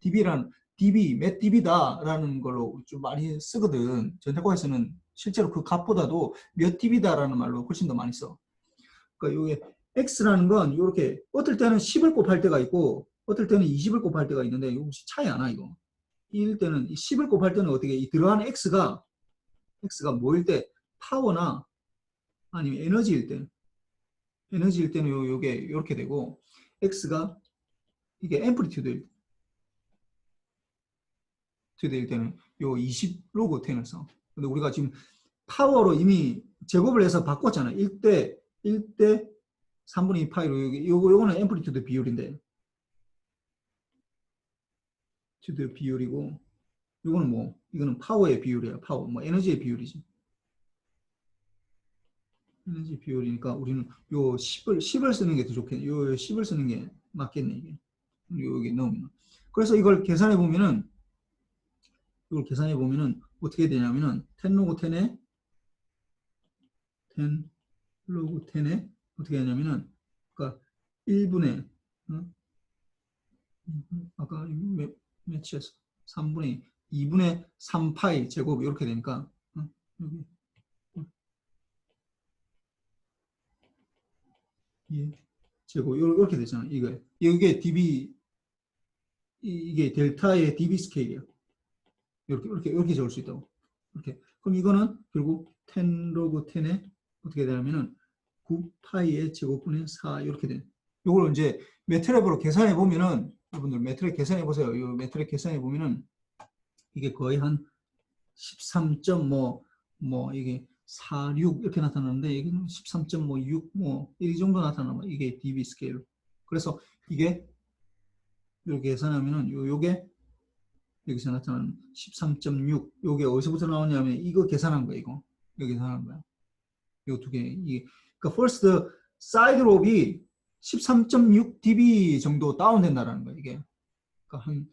dB란 dB, 몇 dB다라는 걸로 좀 많이 쓰거든. 전태과에서는 실제로 그 값보다도 몇 dB다라는 말로 훨씬 더 많이 써. 그러니까 이게 x라는 건 이렇게 어떨 때는 10을 곱할 때가 있고 어떨 때는 20을 곱할 때가 있는데 이거 혹시 차이 안 나 이거. 이일 때는 10을 곱할 때는 어떻게 이 들어가는 x가 뭐일 때 파워나 아니면 에너지일 때는 요게 이렇게 되고 x가 이게 앰플리튜드일 때는 요 20 로그 10을 써. 근데 우리가 지금 파워로 이미 제곱을 해서 바꿨잖아요. 1대 3분의 2 파이로 요거는 앰플리튜드 비율인데 비율이고 요거는 뭐 이거는 파워의 비율이야. 파워 뭐 에너지의 비율이지. 에너지 비율이니까 우리는 요 10을 쓰는 게 더 좋겠네. 요 10을 쓰는 게 맞겠네 이게. 여기 넣으면. 그래서 이걸 계산해 보면은 어떻게 되냐면은 10 로그 10에 10 로그 10에 어떻게 하냐면은 그러니까 1분의 아까 몇이었어? 3분의 2분의 3파이 제곱 이렇게 되니까 여기 예. 제곱 이렇게 되잖아. 이게 dB 이게 델타의 dB 스케일이야. 이렇게 적을 수 있다고. 이렇게. 그럼 이거는 결국 10 로그 10에 어떻게 되냐면은 9파이의 제곱분의 4 이렇게 돼. 요걸 이제 매트랩으로 계산해 보면은 여러분들 매트랩 계산해 보세요. 이 매트랩 계산해 보면은 이게 거의 한 13. 뭐 이게 46 이렇게 나타나는데 여기는 13.6 뭐 이 정도 나타나면 이게 dB 스케일. 그래서 이게 이렇게 계산하면은 요게 여기서 나타나는 13.6 요게 어디서부터 나오냐면 이거 계산한 거예요. 이거 계산한 거야. 요 두 개. 이게 그러니까 first side lob이 13.6 dB 정도 다운된다라는 거야. 이게 그러니까 한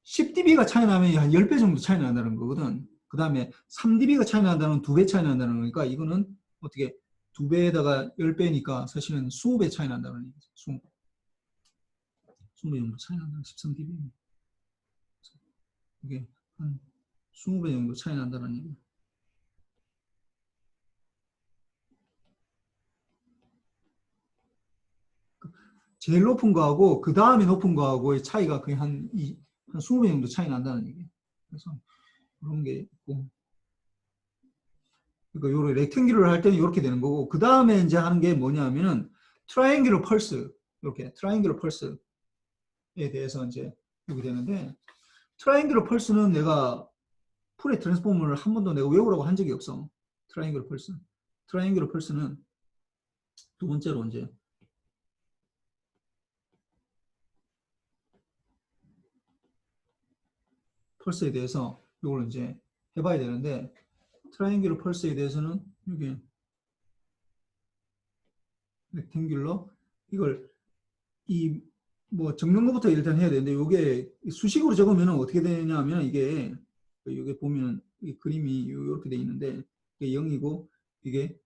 10dB가 차이 나면 한 10배 정도 차이 난다는 거거든. 그 다음에 3dB가 차이 난다는 2배 차이 난다는 거니까 이거는 어떻게 2배에다가 10배니까 사실은 20배 차이 난다는 얘기죠. 20배 정도 차이 난다는 13dB. 이게 한 20배 정도 차이 난다는 얘기. 제일 높은 거하고 그 다음에 높은 거하고의 차이가 거의 한 20배 정도 차이 난다는 얘기. 그래서 그런 게 있고. 그러니까 요런 렉탱귤을 할 때는 이렇게 되는 거고 그 다음에 이제 하는 게 뭐냐면은 트라이앵귤러 펄스 이렇게 트라이앵귤러 펄스에 대해서 이제 이렇게 되는데 트라이앵귤러 펄스는 내가 풀의 트랜스포머를 한 번도 내가 외우라고 한 적이 없어. 트라이앵귤러 펄스는 두 번째로 이제 펄스에 대해서 이걸 이제 해봐야 되는데 트라이앵귤러 펄스에 대해서는 이게 렉탱귤러 이걸 이 뭐 적는 것부터 일단 해야 되는데 이게 수식으로 적으면 어떻게 되냐면 이게 보면 이 그림이 이렇게 돼 있는데 이게 0이고 이게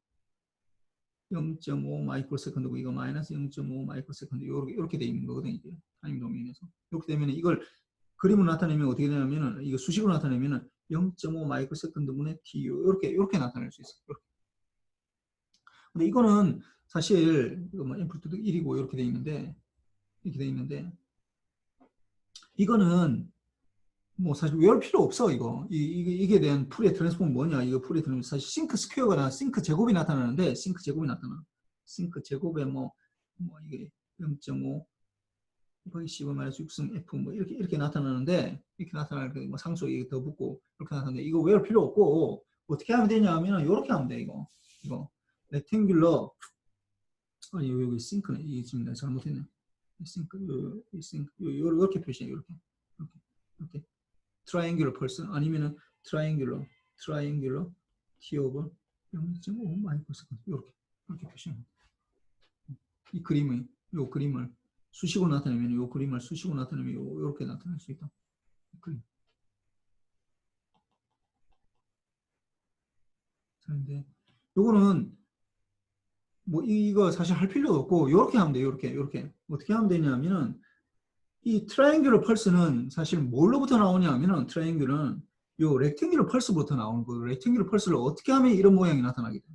0.5 마이크로세컨드고 이거 마이너스 0.5 마이크로세컨드 이렇게 돼 있는 거거든요. 이게 타임 도메인에서 이렇게 되면 이걸 그림을 나타내면 어떻게 되냐면은 이거 수식으로 나타내면은 0.5 마이크로세컨드 분의 t 이렇게 나타낼 수 있어요. 이렇게. 근데 이거는 사실 이거 뭐 앰플리튜드 1이고 이렇게 돼 있는데 이거는 뭐 사실 외울 필요 없어. 이게 대한 풀의 트랜스폼이 뭐냐? 이거 풀의 트랜스폼 사실 싱크 스퀘어가 싱크 제곱이 나타나는데 싱크 제곱이 나타나. 싱크 제곱에 뭐 이게 0.5 곱하기 10을 마이너스 6승 F 뭐 이렇게 나타나는데 이렇게 나타날 때 뭐 상수 이게 더 붙고 이렇게 나타나는데 이거 외울 필요 없고 어떻게 하면 되냐 하면 이렇게 하면 돼. 이거 렉탱귤러 아니 여기 싱크네. 이게 지금 내가 잘못했네. 싱크 이렇게 표시해. 이렇게 트라이앵귤러 펄스 아니면은 트라이앵귤러 T 오버 0.5 마이크로세컨드 이렇게 표시합니다. 이 그림을 수식으로 나타내면 이 그림을 수식으로 나타내면 이렇게 나타낼 수 있다. 그림. 그런데 요거는 뭐 이거 사실 할 필요도 없고 이렇게 하면 돼요. 이렇게 어떻게 하면 되냐면은 이 트라이앵귤러 펄스는 사실 뭘로부터 나오냐면은 트라이앵귤은 요 렉탱귤러 펄스부터 나오는 거예요. 렉탱귤러 펄스를 어떻게 하면 이런 모양이 나타나게 돼?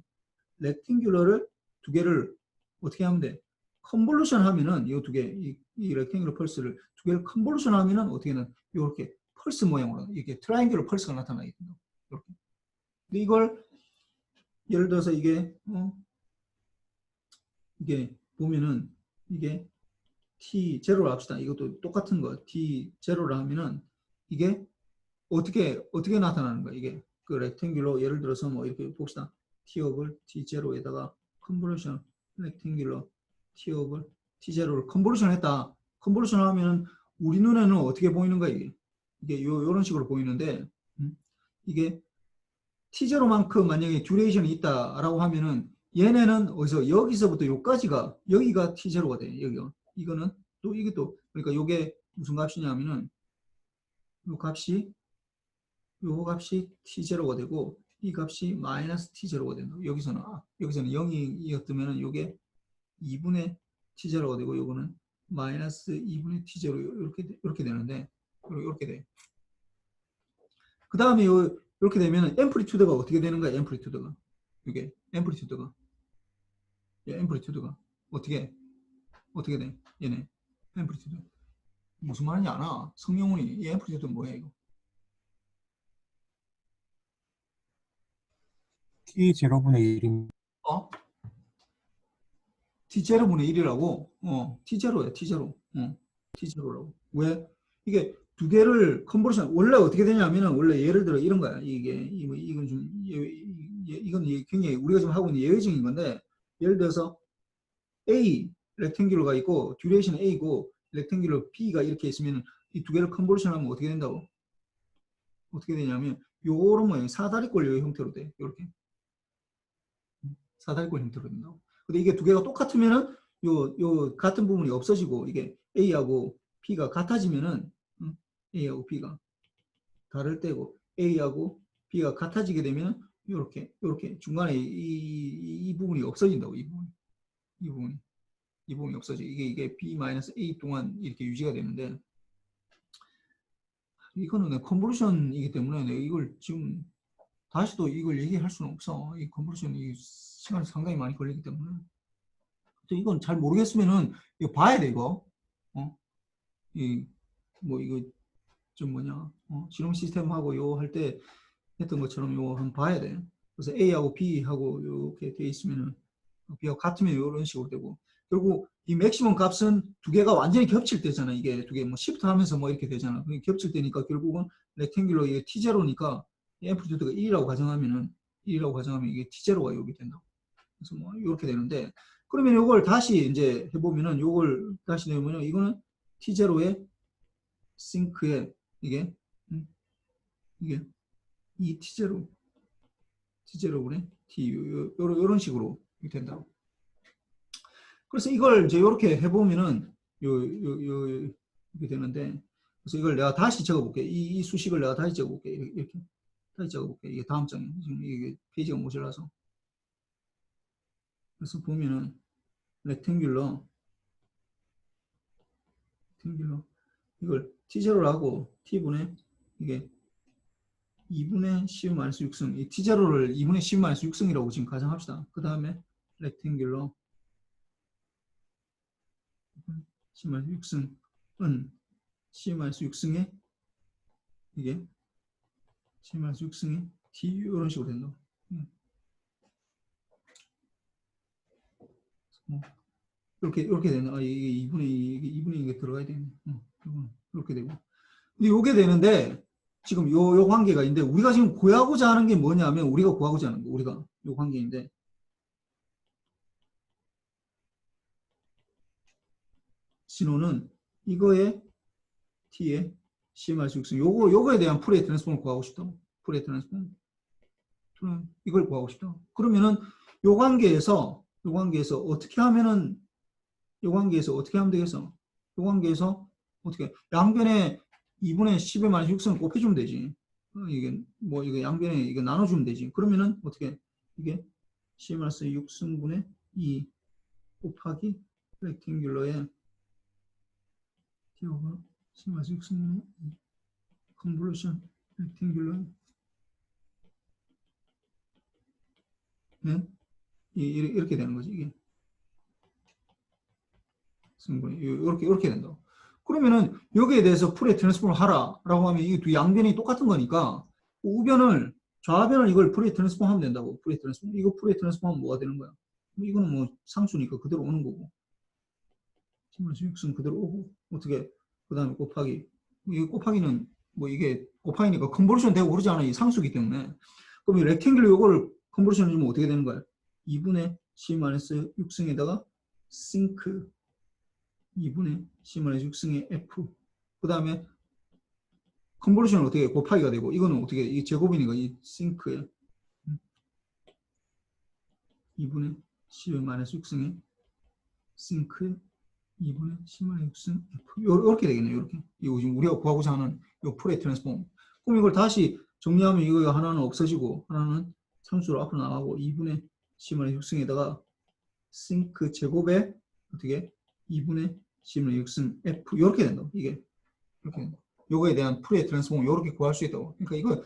렉탱귤러를 두 개를 어떻게 하면 돼? 컨볼루션 하면은 이 두 개, 이 렉탱귤러 펄스를 두 개를 컨볼루션 하면은 어떻게는 이렇게 펄스 모양으로 이렇게 트라이앵귤러 펄스가 나타나게 된다. 이렇게. 근데 이걸 예를 들어서 이게 보면은 이게 T0로 합시다. 이것도 똑같은 거 T0로 하면은 이게 어떻게 나타나는 거야? 이게 그 렉탱귤러 예를 들어서 뭐 이렇게 봅시다. T업을 T0에다가 컨볼루션 렉탱귤러 T업을 T0를 컨볼루션 했다. 컨볼루션 하면은 우리 눈에는 어떻게 보이는 거야? 이게 요런 식으로 보이는데 이게 T0만큼 만약에 듀레이션이 있다라고 하면은 얘네는 어디서 여기서부터 여기가 T0가 돼. 여기가. 이거는 또 이게 또 그러니까 요게 무슨 값이냐면은 요 값이 T0가 되고 이 값이 마이너스 T0가 된다. 여기서는 0이었으면 요게 2분의 T0가 되고 요거는 마이너스 2분의 T0 이렇게 되는데 이렇게 돼. 그 다음에 이렇게 되면 앰플리튜드가 어떻게 되는 거야? 앰플리튜드가 이게 앰플리튜드가 어떻게 돼? 얘네 앰플리튜드 무슨 말인지 아나? 성명훈이 이 앰플리튜드는 뭐야 이거? T 제로분의 1입니다. 어? T0분의 1이라고? T0야, T0. T0라고. 왜? 이게 두 개를 컨버전, 원래 어떻게 되냐면은, 원래 예를 들어 이런 거야. 이건 좀, 이건 굉장히 우리가 지금 하고 있는 예외적인 건데, 예를 들어서 A, 렉탱귤러가 있고, 듀레이션 A고, 렉탱귤러 B가 이렇게 있으면 이 두 개를 컨버전 하면 어떻게 된다고? 어떻게 되냐면, 요런 모양, 사다리꼴 요 형태로 돼. 요렇게. 사다리꼴 형태로 된다고. 근데 이게 두 개가 똑같으면은 요 같은 부분이 없어지고 이게 A하고 B가 같아지면은 A하고 B가 다를 때고 A하고 B가 같아지게 되면 요렇게 중간에 이 부분이 없어진다고. 이 부분이 없어져. 이게 B-A 동안 이렇게 유지가 되는데 이거는 컨볼루션이기 때문에 내가 이걸 지금 다시 또 이걸 얘기할 수는 없어. 이 컨볼루션이 시간이 상당히 많이 걸리기 때문에. 이건 잘 모르겠으면은 이거 봐야 돼 이거. 이거 좀 뭐냐 실험 시스템하고 요 할 때 했던 것처럼 요 한번 봐야 돼. 그래서 A하고 B하고 이렇게 돼 있으면은 B하고 같으면 이런 식으로 되고 결국 이 맥시멈 값은 두 개가 완전히 겹칠 때잖아. 이게 두 개 뭐 시프트 하면서 뭐 이렇게 되잖아. 겹칠 때니까 결국은 렉탱귤러 이게 T0니까 앰플리튜드가 1이라고 가정하면 이게 T0가 여기 된다고. 그래서 뭐 이렇게 되는데 그러면 이걸 다시 이제 해보면은 이걸 다시 내보면 이거는 T0의 싱크에 이게 이 T0분의 T 요런 식으로 된다고. 그래서 이걸 이제 이렇게 해보면은 이렇게 되는데 그래서 이걸 내가 다시 적어볼게. 이 수식을 내가 다시 적어볼게. 이렇게 다시 적어볼게. 이게 다음 장에 지금 이게 페이지가 모자라서. 그래서 보면은 렉탱귤러 이걸 T0를 하고 T분의 이게 2분의 10-6승, 이 T0를 2분의 10-6승이라고 지금 가정합시다. 그 다음에 렉탱귤러 10-6승은 10-6승에 이게 10-6승이 T 이런 식으로 된다. 이렇게 되는, 이게 2분의 이게 들어가야 되네. 이렇게 되고. 근데 요게 되는데, 지금 요 관계가 있는데, 우리가 지금 구하고자 하는 게 뭐냐면, 우리가 구하고자 하는 거, 우리가 요 관계인데, 신호는 이거에 T에 CM-6승, 요거에 대한 풀의 트랜스폼을 구하고 싶다. 풀의 트랜스폼. 이걸 구하고 싶다. 그러면은, 요 관계에서 어떻게 하면은, 요 관계에서 어떻게 하면 되겠어? 요 관계에서 어떻게 양변에 2분의 10-6승을 곱해주면 되지. 이게 뭐 이게 양변에 이거 나눠주면 되지. 그러면은 어떻게 이게 10-6승분의 2 곱하기 렉탱귤러의 T오버 10-6승분의 2 컨볼루션 렉탱귤러의 이렇게 되는 거지 이게. 승분이 이렇게 된다. 그러면은 여기에 대해서 풀의 트랜스폼을 하라라고 하면 이 두 양변이 똑같은 거니까 좌변을 이걸 풀의 트랜스폼 하면 된다고. 풀의 트랜스폼. 이거 풀의 트랜스폼 하면 뭐가 되는 거야? 이거는 뭐 상수니까 그대로 오는 거고. 10-6승 그대로 오고 어떻게 그다음에 곱하기. 이 곱하기는 뭐 이게 곱하기니까 컨버전 되고 그러지 않아. 이 상수기 때문에. 그럼 이 렉탱귤 요거를 컨버전 해주면 어떻게 되는 거야? 2분의 10-6승에다가 싱크 2분의 10-6승의 F. 그 다음에 컨볼루션은 어떻게 곱하기가 되고 이거는 어떻게 이 제곱이니까 이 싱크에 2분의 10-6승의 싱크에 2분의 10-6승 F. 이렇게 되겠네요. 이렇게. 이거 지금 우리가 구하고자 하는 이 풀의 트랜스폼. 그럼 이걸 다시 정리하면 이거 하나는 없어지고 하나는 상수로 앞으로 나가고 2분의 10-6승에다가 싱크 제곱에 어떻게 2분의 10-6승 F 이렇게 된다. 이게 이렇게 된다. 요거에 대한 풀의 트랜스폼 이렇게 구할 수 있다고. 그러니까 이거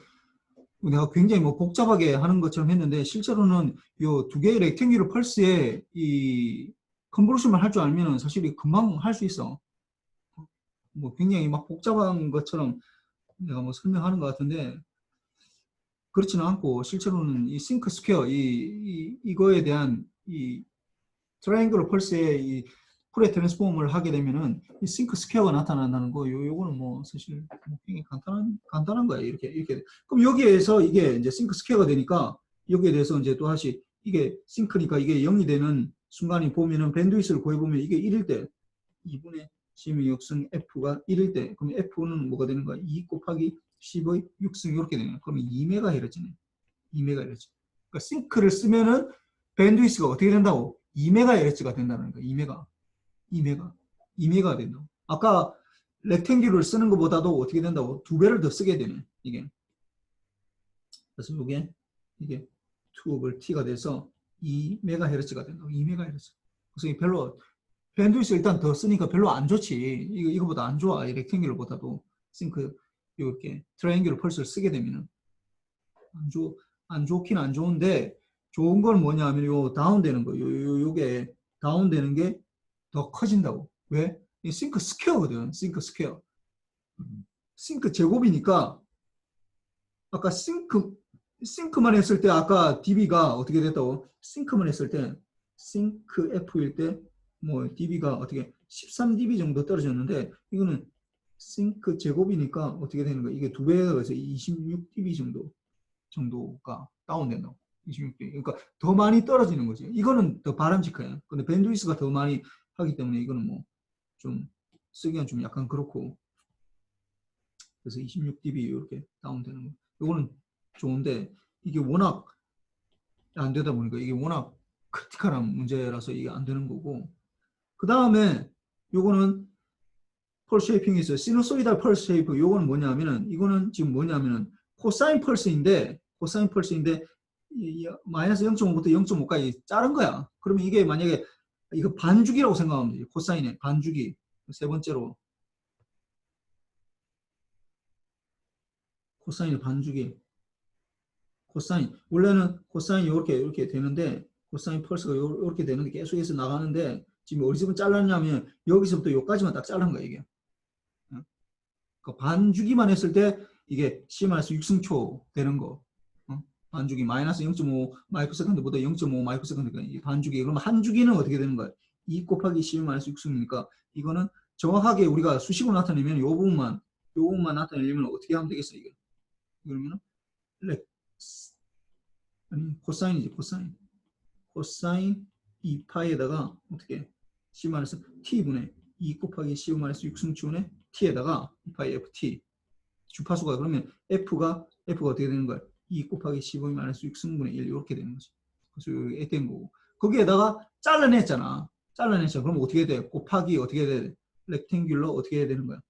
내가 굉장히 뭐 복잡하게 하는 것처럼 했는데 실제로는 요 두 개의 렉탱귤러 펄스에 이 컨볼루션만 할 줄 알면은 사실 금방 할 수 있어. 뭐 굉장히 막 복잡한 것처럼 내가 뭐 설명하는 것 같은데 그렇지는 않고 실제로는 이 싱크 스퀘어 이거에 대한 이 트라이앵글러 펄스의 이 풀의 트랜스폼을 하게 되면은 이 싱크 스퀘어가 나타난다는 거, 요거는 뭐 사실 굉장히 간단한 거예요. 이렇게. 그럼 여기에서 이게 이제 싱크 스퀘어가 되니까 여기에 대해서 이제 또 다시 이게 싱크니까 이게 0이 되는 순간이 보면은 밴드위스를 구해보면 이게 1일 때 2분의 10-6승 F가 1일 때 그럼 F는 뭐가 되는 거야? 2 곱하기 10의 6승 이렇게 되는 거야. 그러면 2메가헤르츠네. 2메가헤르츠. 그러니까 싱크를 쓰면은 밴드위스가 어떻게 된다고? 2메가헤르츠가 된다는 거야. 2메가 된다. 아까 렉탱귤을 쓰는 것보다도 어떻게 된다고? 2배를 더 쓰게 되네. 이게. 그래서 이게 2over t가 돼서 2메가헤르츠가 된다. 2메가헤르츠. 그래서 별로 밴드위스 일단 더 쓰니까 별로 안 좋지. 이거보다 안 좋아. 이 렉탱귤보다도 싱크 이렇게 트라이앵귤러 펄스를 쓰게 되면은 안 좋긴 안 좋은데 좋은 건 뭐냐면 요 다운되는 거. 요게 다운되는 게 더 커진다고. 왜? 이 싱크 스퀘어거든. 싱크 스퀘어. 싱크 제곱이니까 아까 싱크만 했을 때 아까 db가 어떻게 됐다고? 싱크만 했을 때 싱크 f일 때 뭐 db가 어떻게 13db 정도 떨어졌는데 이거는 싱크 제곱이니까 어떻게 되는 거야? 이게 2배가 돼서 26db 정도가 다운된다고. 26db. 그러니까 더 많이 떨어지는 거지. 이거는 더 바람직해요. 근데 밴드위스가 더 많이 하기 때문에 이거는 뭐 좀 쓰기가 좀 약간 그렇고 그래서 26dB 이렇게 다운되는 거. 이거는 좋은데 이게 워낙 안 되다 보니까 이게 워낙 크리티컬한 문제라서 이게 안 되는 거고 그 다음에 요거는 펄스 쉐이핑이 있어요. 시누소이달 펄스 쉐이프 요거는 뭐냐면은 이거는 지금 뭐냐면은 코사인 펄스인데 마이너스 0.5부터 0.5까지 자른 거야. 그러면 이게 만약에 이거 반주기라고 생각하면 돼요. 코사인의 반주기. 세 번째로 코사인의 반주기. 코사인. 원래는 코사인이 이렇게 되는데, 코사인 펄스가 이렇게 되는데 계속해서 나가는데, 지금 어디서부터 잘랐냐면, 여기서부터 여기까지만 딱 자른 거야, 이게. 그러니까 반주기만 했을 때, 이게 C-6승초 되는 거. 반주기 마이너스 0.5 마이크로세컨드보다 0.5 마이크로세컨드가 반주기. 그럼 한 주기는 어떻게 되는 거야? 2 곱하기 10-6승이니까, 이거는 정확하게 우리가 수식으로 나타내면 이 부분만 나타내려면 어떻게 하면 되겠어, 이게? 그러면은, 코사인이지, 코사인 2파에다가 어떻게 C-t분의 2 곱하기 15-6승치분의 t에다가 2파이 ft 주파수가 그러면 F가 어떻게 되는 거야? 2 곱하기 15-6승분의 1 이렇게 되는 거지. 그래서 여기 된 거고 거기에다가 잘라냈잖아. 그럼 어떻게 돼? 곱하기 어떻게 돼? 렉탱귤러 어떻게 해야 되는 거야?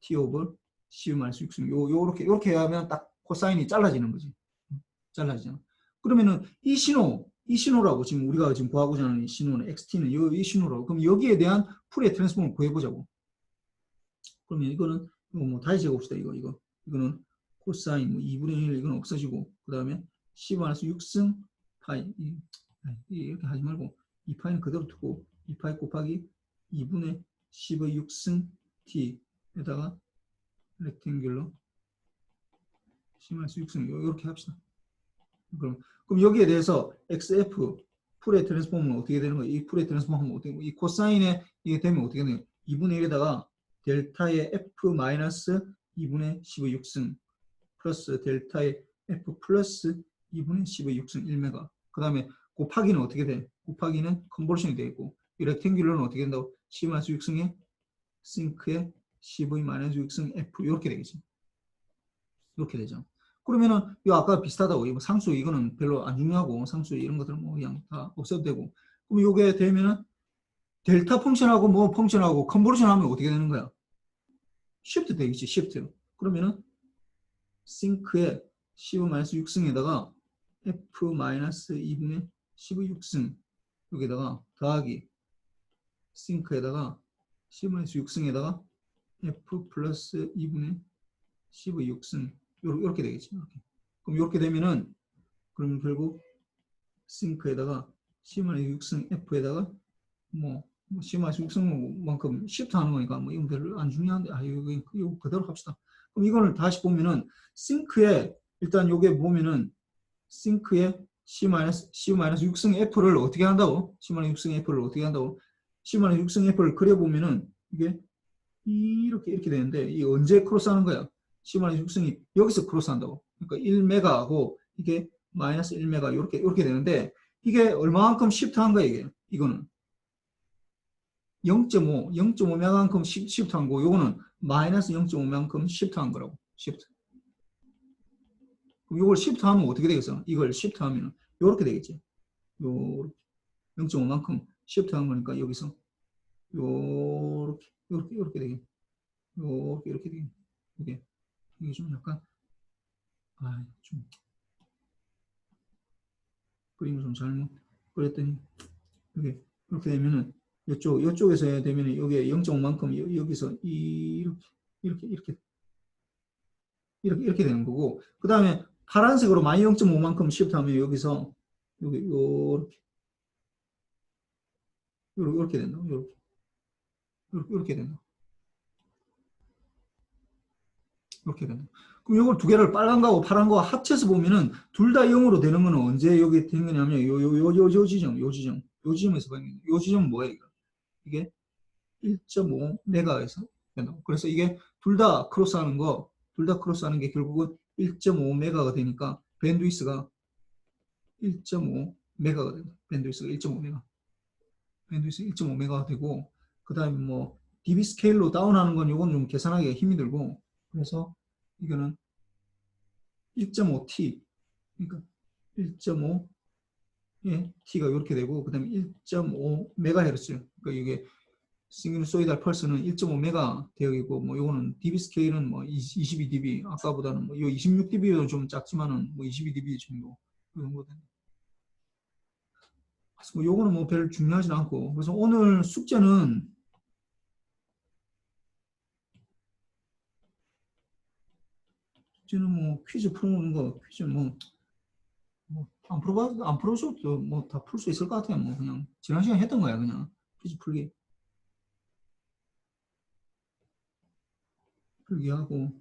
t 오버 15-6승 요렇게 하면 딱 코사인이 잘라지는 거지. 잘라지잖아. 그러면은 이 신호라고 지금 우리가 지금 구하고자 하는 이 신호는 XT는 이 신호라고. 그럼 여기에 대한 풀의 트랜스폼을 구해보자고. 그러면 이거는 뭐 다시 적어봅시다. 이거는 코사인 2분의 1 이건 없어지고 그 다음에 10-6승 파이 이렇게 하지 말고 2파이는 그대로 두고 2파이 곱하기 2분의 10의 6승 t에다가 렉탱귤러 10-6승 이렇게 합시다. 그럼 여기에 대해서 XF 풀의 트랜스폼은 어떻게 되는 거야? 이 풀의 트랜스폼은 어떻게 되는 거야? 이 코사인에 이게 되면 어떻게 되는 거야? 2분의 1에다가 델타의 F 마이너스 2분의 10의 6승 플러스 델타의 F 플러스 2분의 10의 6승 1메가. 그 다음에 곱하기는 어떻게 돼? 곱하기는 컨버션이 되어 있고 이 렉탱귤러는 어떻게 된다고? 10-6승에 싱크에 10의-6승 F 이렇게 되겠지. 이렇게 되죠. 그러면은 이 아까 비슷하다고 이거 상수 이거는 별로 안 중요하고 상수 이런 것들은 뭐 그냥 다 없애도 되고 그럼 이게 되면은 델타 펑션하고 뭐 펑션하고 컨버전 하면 어떻게 되는 거야? 시프트 되겠지. 시프트. 그러면은 싱크에 15-6승에다가 F-2분의 10의 6승 여기다가 더하기 싱크에다가 15-6승에다가 F 플러스 2분의 10의 6승 이렇게 되겠지. 그럼 이렇게 되면은 그러면 결국 싱크에다가 10-6승 F에다가 뭐 10-6승만큼 시프트 하는 거니까 뭐 이건 별로 안 중요한데 이거 그대로 합시다. 그럼 이거를 다시 보면은 싱크에 일단 요게 보면은 싱크에 C-6승 F를 어떻게 한다고? C-6승 F를 어떻게 한다고? C-6승 F를 그려보면은 이게 이렇게 되는데 이게 언제 크로스하는 거야? C-6승이 여기서 크로스한다고. 그러니까 1메가하고 이게 마이너스 1메가 이렇게 되는데 이게 얼마만큼 시프트한 거야 이게? 이거는 0.5메가만큼 시프트한 거고 요거는 마이너스 0.5만큼 시프트한 거라고. 시프트. 그럼 요걸 시프트하면 어떻게 되겠어? 이걸 시프트하면 요렇게 되겠지. 요 0.5만큼 시프트한 거니까 여기서 요렇게 되겠. 이렇게 되겠. 이게 좀 약간 좀 그림을 좀 잘못 그렸더니 이게 이렇게 되면은 이쪽에서 해야 되면은 여기에 0.5만큼 여기서 이렇게 되는 거고 그 다음에 파란색으로 마이 0.5만큼 시프트하면 여기서 여기 이렇게 된다. 이렇게 된다. 이렇게 된다. 그럼 이걸 두 개를 빨간 거하고 파란 거와 합쳐서 보면은 둘 다 0으로 되는 거는 언제 여기 된 거냐면 요 지점에서 보이는 요 지점은 뭐예요? 이게 1.5 메가에서 된다고. 그래서 이게 둘 다 크로스하는 게 결국은 1.5 메가가 되니까 밴드위스가 1.5 메가가 된다. 밴드위스가 1.5 메가. 밴드위스 1.5 메가가 되고 그다음에 뭐 dB 스케일로 다운하는 건 요건 좀 계산하기가 힘이 들고 그래서 이거는 1.5T 그러니까 1.5에 T가 이렇게 되고 그 다음에 1.5 메가헤르츠 그러니까 이게 싱글소이달 펄스는 1.5메가 되어 있고 뭐 요거는 dB 스케일은 뭐 22dB 아까보다는 뭐 요 26dB도 좀 작지만은 뭐 22dB 정도 그 정도 된다. 그래서 뭐 요거는 뭐 별 중요하진 않고 그래서 오늘 숙제는 숙제는 뭐 퀴즈 푸는 거 퀴즈 안 풀어줘도 뭐 다 풀 수 있을 것 같아요. 뭐 그냥 지난 시간에 했던 거야 그냥 퀴즈 풀기 하고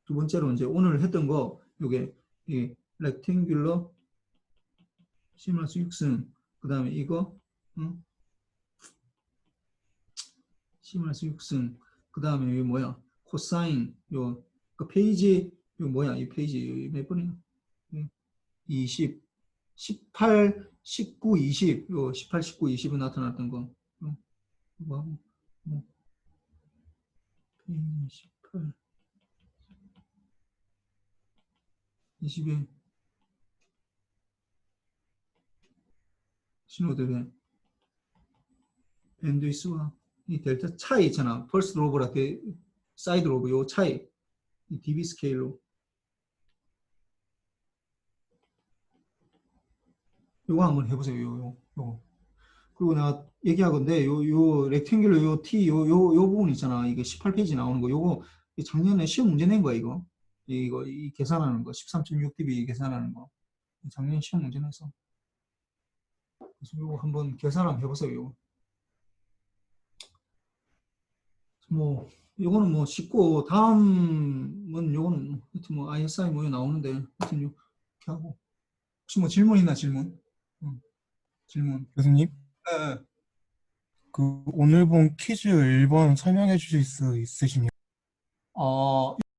두 번째로 이제 오늘 했던 거 요게 이 렉탱귤러 시뮬러스 6승 그 다음에 이거 시뮬러스 6승 그 다음에 이게 뭐야 코사인 요 그 페이지 요 뭐야 이 페이지 몇 번이야 20 18 19 20 요 18 19 20에 나타났던 거 이거 하고 페이지 18 20에 신호들의 밴드위스와 이 델타 차이 있잖아. 펄스 로브랑 사이드 로브 요 차이 이 dB 스케일로 요거 한번 해보세요. 요거 그리고 내가 얘기하건데 요 렉탱귤러 요 T 요 부분 있잖아. 이게 18페이지 나오는 거 요거 작년에 시험 문제 낸 거야 이거 이 계산하는 거 13.6dB 계산하는 거 작년 시험 문제 내서 그래서 요거 한번 계산 한번 해보세요. 요거 뭐 요거는 뭐 쉽고 다음은 요거는 하여튼 뭐 ISI 뭐 나오는데 하여튼 이렇게 하고 혹시 뭐 질문 있나 질문? 질문. 교수님, 네. 그 오늘 본 퀴즈 1번 설명해 주실 수 있으시면.